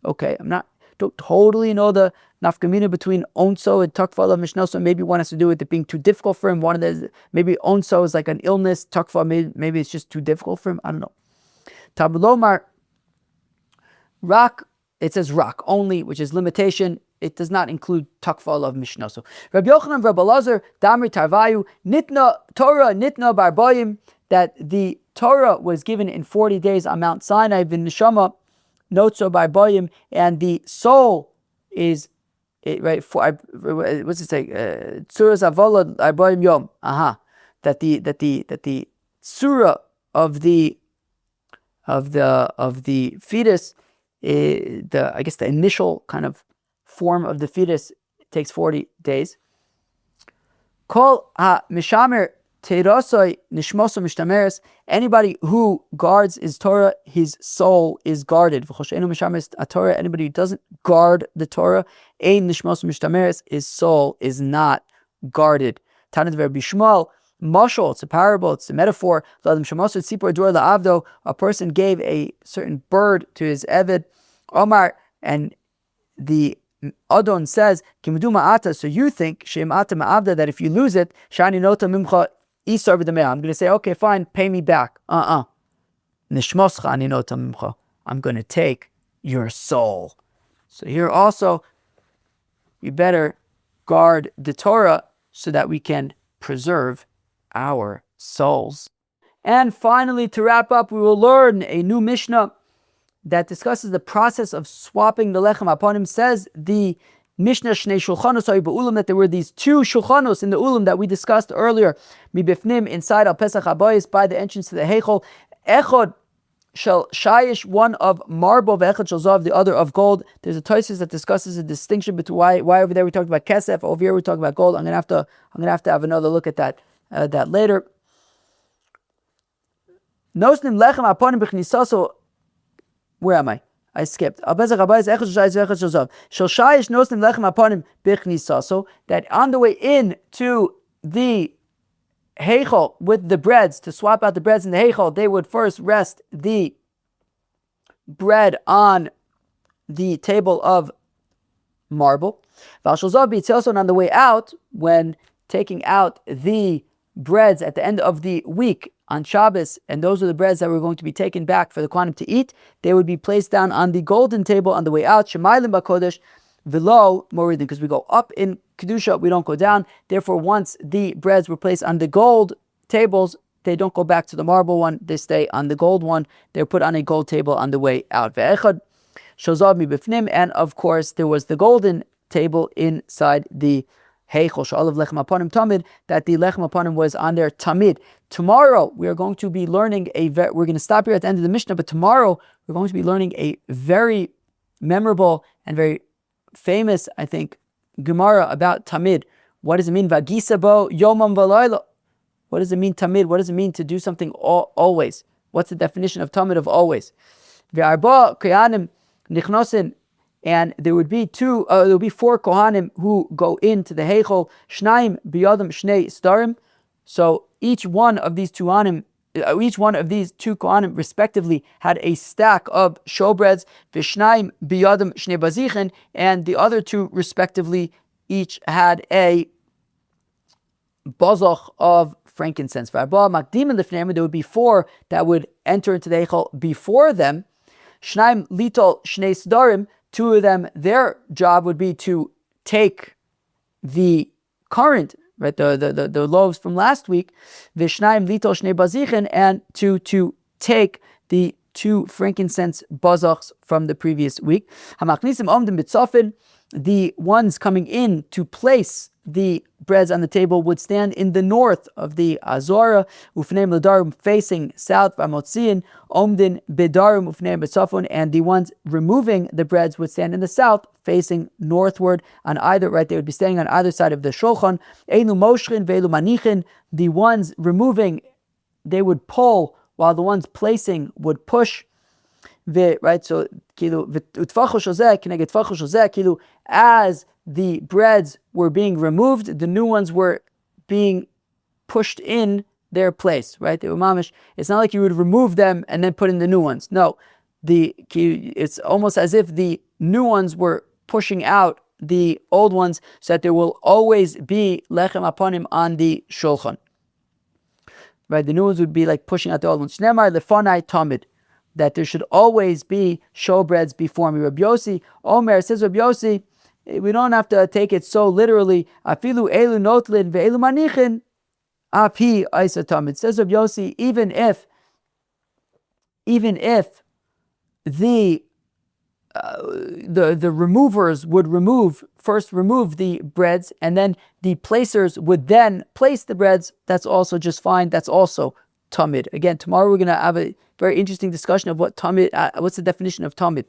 Don't totally know the nafkamina between onso and takfa olav mishnaso. Maybe one has to do with it being too difficult for him. Maybe onso is like an illness. Takfa maybe it's just too difficult for him. I don't know. Tabulomar rak. It says rak only, which is limitation. It does not include takfa of mishnaso. Rabbi Yochanan, Rabbi Elazar, Damri Tarvayu, Nitna Torah, Nitna Barboyim, that the Torah was given in 40 days on Mount Sinai, Vin Neshama, Notso Barboyim, and the soul is right. What's it say? Tzuras Avola Barboyim Yom. That the surah of the fetus, the initial kind of form of the fetus takes 40 days. Kol ha-mishamer teirosoi nishmoso mishtameres. Anybody who guards his Torah, his soul is guarded. V'chosheinu mishamer Torah. Anybody who doesn't guard the Torah, ein nishmoso mishtameres, his soul is not guarded. Tanit ver bishmal. Mashal, it's a parable, it's a metaphor. A person gave a certain bird to his eved, Omar, and the Adon says, so you think that if you lose it, I'm going to say, okay, fine, pay me back. I'm going to take your soul. So here also, we better guard the Torah so that we can preserve our souls. And finally, to wrap up, we will learn a new Mishnah that discusses the process of swapping the lechem hapanim. Says the Mishnah Shnei shulchanos hayu ba'ulam, that there were these 2 shulchanos in the ulam that we discussed earlier, mibifnim, inside al pesach habayis, by the entrance to the Heichal. Echod shall shayish, one of marble, ve'echad shall zav, the other of gold. There's a Tosfos that discusses the distinction between why over there we talked about kesef, over here we talk about gold. I'm gonna have to have another look at that later. Nosnim lechem hapanim b'chnisaso. Where am I? I skipped. That on the way in to the Heichal with the breads, to swap out the breads in the Heichal, they would first rest the bread on the table of marble. And on the way out, when taking out the breads at the end of the week on Shabbos, and those are the breads that were going to be taken back for the Kohanim to eat, they would be placed down on the golden table on the way out. Shemaylim b'kodesh v'lo moridin, because we go up in Kedusha, we don't go down. Therefore, once the breads were placed on the gold tables, they don't go back to the marble one, they stay on the gold one. They're put on a gold table on the way out. And of course, there was the golden table inside the Heichal, lechem hapanim tamid, that the lechem hapanim was on there tamid. Tomorrow we are going to be learning we're going to stop here at the end of the Mishnah, but tomorrow we're going to be learning a very memorable and very famous, I think, Gemara about tamid. What does it mean? Vagisabo yomam v'layla. What does it mean tamid? What does it mean to do something always? What's the definition of tamid, of always? V'arba kohanim nichnosin. And there would be four Kohanim who go into the Heichal. Shnaim biyadam shnei starim. So each one of these two Kohanim respectively had a stack of showbreads. V'shnaim biyadam shnei bazichen, and the other two respectively each had a bazach of frankincense. V'arba makdimin lefneim. There would be four that would enter into the Heichal before them. Shnaim litol shnei starim. Two of them, their job would be to take the current, right, the loaves from last week, v'shnaim litol shnei bazichen, and to take the two frankincense bazachs from the previous week. Hamachnisim omdim b'tzofin, the ones coming in to place the breads on the table would stand in the north of the Azora, ufneim l'darim, facing south, v'amotziin omdin bedarim ufneim b'tzafon, and the ones removing the breads would stand in the south, facing northward on either, right, they would be standing on either side of the shulchan. Einu moshchin ve'elu manichin, the ones removing, they would pull, while the ones placing would push. Right, so as the breads were being removed, the new ones were being pushed in their place. Right, they were mamish. It's not like you would remove them and then put in the new ones. No, it's almost as if the new ones were pushing out the old ones, so that there will always be lechem hapanim on the shulchan. Right, the new ones would be like pushing out the old ones. Shnemar lefanai tamid, that there should always be showbreads before me. Rabbi Yossi, Omer, says Rabbi Yossi, we don't have to take it so literally. Afilu elu notlin ve'elu manichin, api aisatamid. Says Rabbi Yossi, even if the removers would first remove the breads, and then the placers would then place the breads, that's also just fine. That's also tamid. Again, tomorrow we're going to have a very interesting discussion of what tamid, what's the definition of tamid,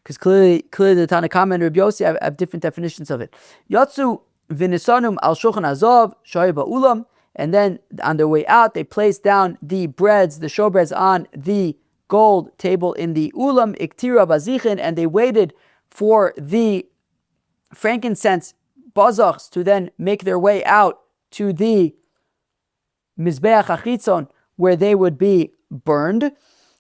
because clearly the Tanna Kama and Rabbi Yossi have different definitions of it. Yatsu v'nisanum al shulchan azov shoy ba'ulam, and then on their way out they placed down the breads, the showbreads, on the gold table in the ulam iktira bazichin, and they waited for the frankincense bazachs to then make their way out to the mizbeach achitzon, where they would be burned.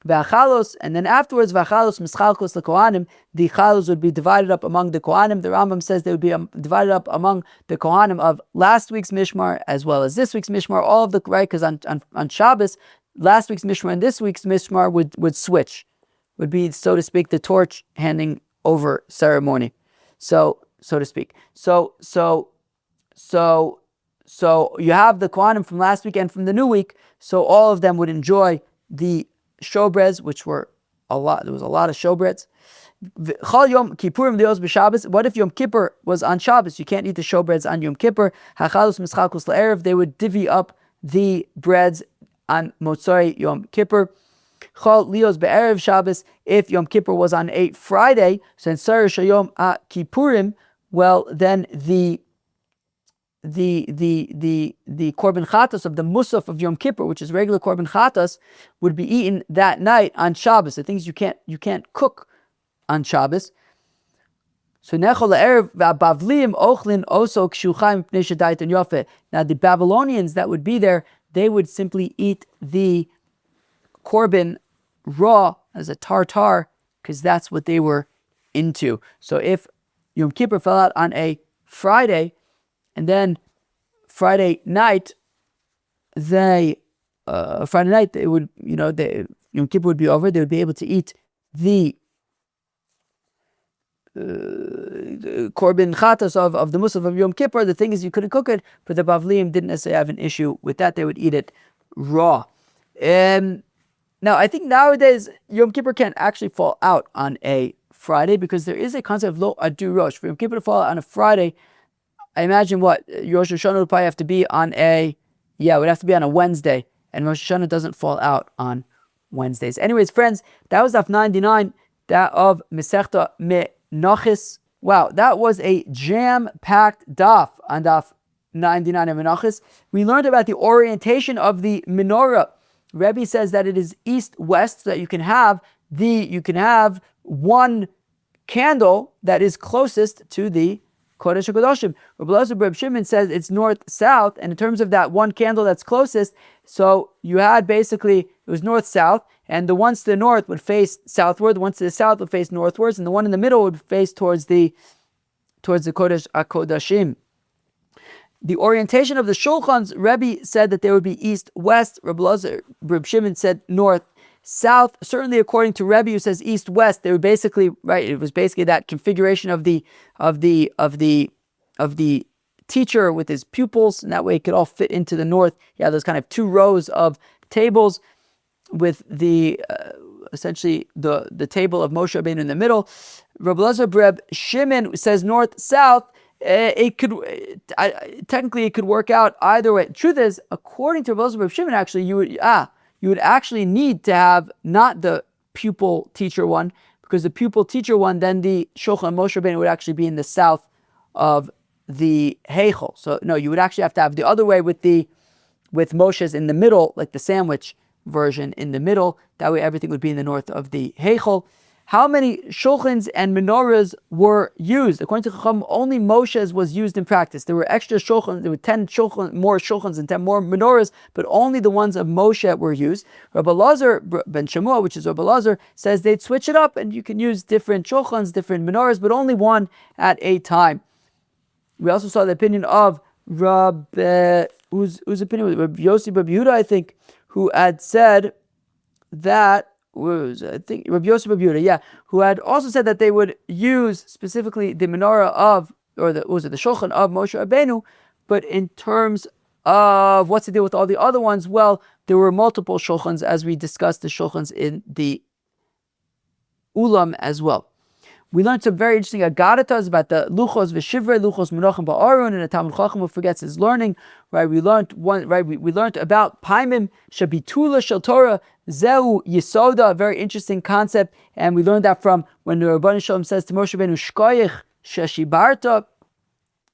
V'achalos, and then afterwards, v'achalos mischalkos lekohanim, the chalos would be divided up among the kohanim. The Rambam says they would be divided up among the kohanim of last week's mishmar as well as this week's mishmar. All of the, right, because on Shabbos, last week's mishmar and this week's mishmar would switch, would be, so to speak, the torch handing over ceremony, so to speak. So you have the kohanim from last week and from the new week, so all of them would enjoy the showbreads, which were a lot. There was a lot of showbreads. What if Yom Kippur was on Shabbos? You can't eat the showbreads on Yom Kippur. They would divvy up the breads on Motzai Yom Kippur. If Yom Kippur was on a Friday, since Yom Kippurim, well, then the korban chatas of the musaf of Yom Kippur, which is regular korban chatas, would be eaten that night on Shabbos. The things you can't cook on Shabbos. So nechol erev v'abavlim ochlin oso kshuchaim pnei shadait and yofe. Now the Babylonians that would be there, they would simply eat the korban raw as a tartar because that's what they were into. So if Yom Kippur fell out on a Friday, and then Friday night, they would, Yom Kippur would be over. They would be able to eat the korban chatas of the Musaf of Yom Kippur. The thing is, you couldn't cook it, but the Bavliim didn't necessarily have an issue with that. They would eat it raw. Now, I think nowadays Yom Kippur can't actually fall out on a Friday because there is a concept of lo adu rosh. For Yom Kippur to fall out on a Friday, I imagine Rosh Hashanah would probably have to be on it would have to be on a Wednesday, and Rosh Hashanah doesn't fall out on Wednesdays. Anyways, friends, that was Daf 99, that of Masechta Menachos. Wow, that was a jam-packed daf on Daf 99 of Menachos. We learned about the orientation of the menorah. Rebbe says that it is east-west, so that you can have one candle that is closest to the Kodesh HaKadoshim. Reb Shimon says it's north-south, and in terms of that one candle that's closest, so you had basically, it was north-south, and the ones to the north would face southward, the ones to the south would face northwards, and the one in the middle would face towards the Kodesh HaKodashim. The orientation of the shulchans, Rebbe said that they would be east-west. Reb Shimon said north-south. Certainly, according to Rebbe, who says east-west, they were basically right. It was basically that configuration of the teacher with his pupils, and that way it could all fit into the north. Yeah, those kind of two rows of tables with the essentially the table of Moshe Rabbeinu in the middle. Reb Shimon says north-south. It could technically it could work out either way. Truth is, according to Reb Shimon, actually you would actually need to have not the pupil teacher one, because the pupil teacher one, then the shulchan Moshe Rabbeinu would actually be in the south of the Heichal. So no, you would actually have to have the other way with Moshe's in the middle, like the sandwich version in the middle. That way everything would be in the north of the Heichal. How many shulchans and menorahs were used? According to Chacham, only Moshe's was used in practice. There were extra shulchans, there were 10 more shulchans and 10 more menorahs, but only the ones of Moshe were used. Rabbi Lazar ben Shemua, which is Rabbi Lazar, says they'd switch it up and you can use different shulchans, different menorahs, but only one at a time. We also saw the opinion of whose opinion was Rabbi Yossi Rabbi Yehuda, I think, who had said that Rabbi Yosef Rabbi Yehuda, who had also said that they would use specifically the menorah the shulchan of Moshe Rabbeinu, but in terms of what's the deal with all the other ones, well, there were multiple shulchans, as we discussed the shulchans in the ulam as well. We learned some very interesting agadatas about the luchos v'shivrei, luchos menachem ba'arun, and a Talmud Chacham who forgets his learning. Right, we learned about paimim shabitula shel Torah zeu yisoda, a very interesting concept, and we learned that from when the Rabban Shalom says to Moshe Rabbeinu shkoyich sheshibarta.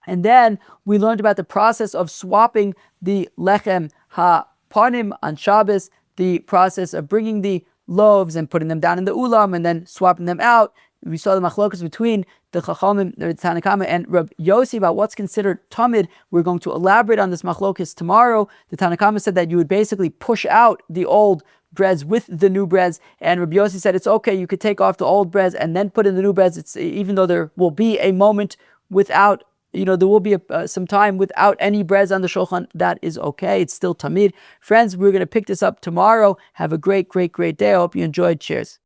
And then we learned about the process of swapping the lechem hapanim on Shabbos, the process of bringing the loaves and putting them down in the ulam and then swapping them out. We saw the machlokas between the Chachamim, the Tanakama, and Reb Yossi about what's considered tamid. We're going to elaborate on this machlokas tomorrow. The Tanakama said that you would basically push out the old breads with the new breads, and Reb Yossi said it's okay, you could take off the old breads and then put in the new breads. It's even though there will be a moment without, there will be some time without any breads on the shulchan, that is okay. It's still tamid. Friends, we're going to pick this up tomorrow. Have a great, great, great day. I hope you enjoyed. Cheers.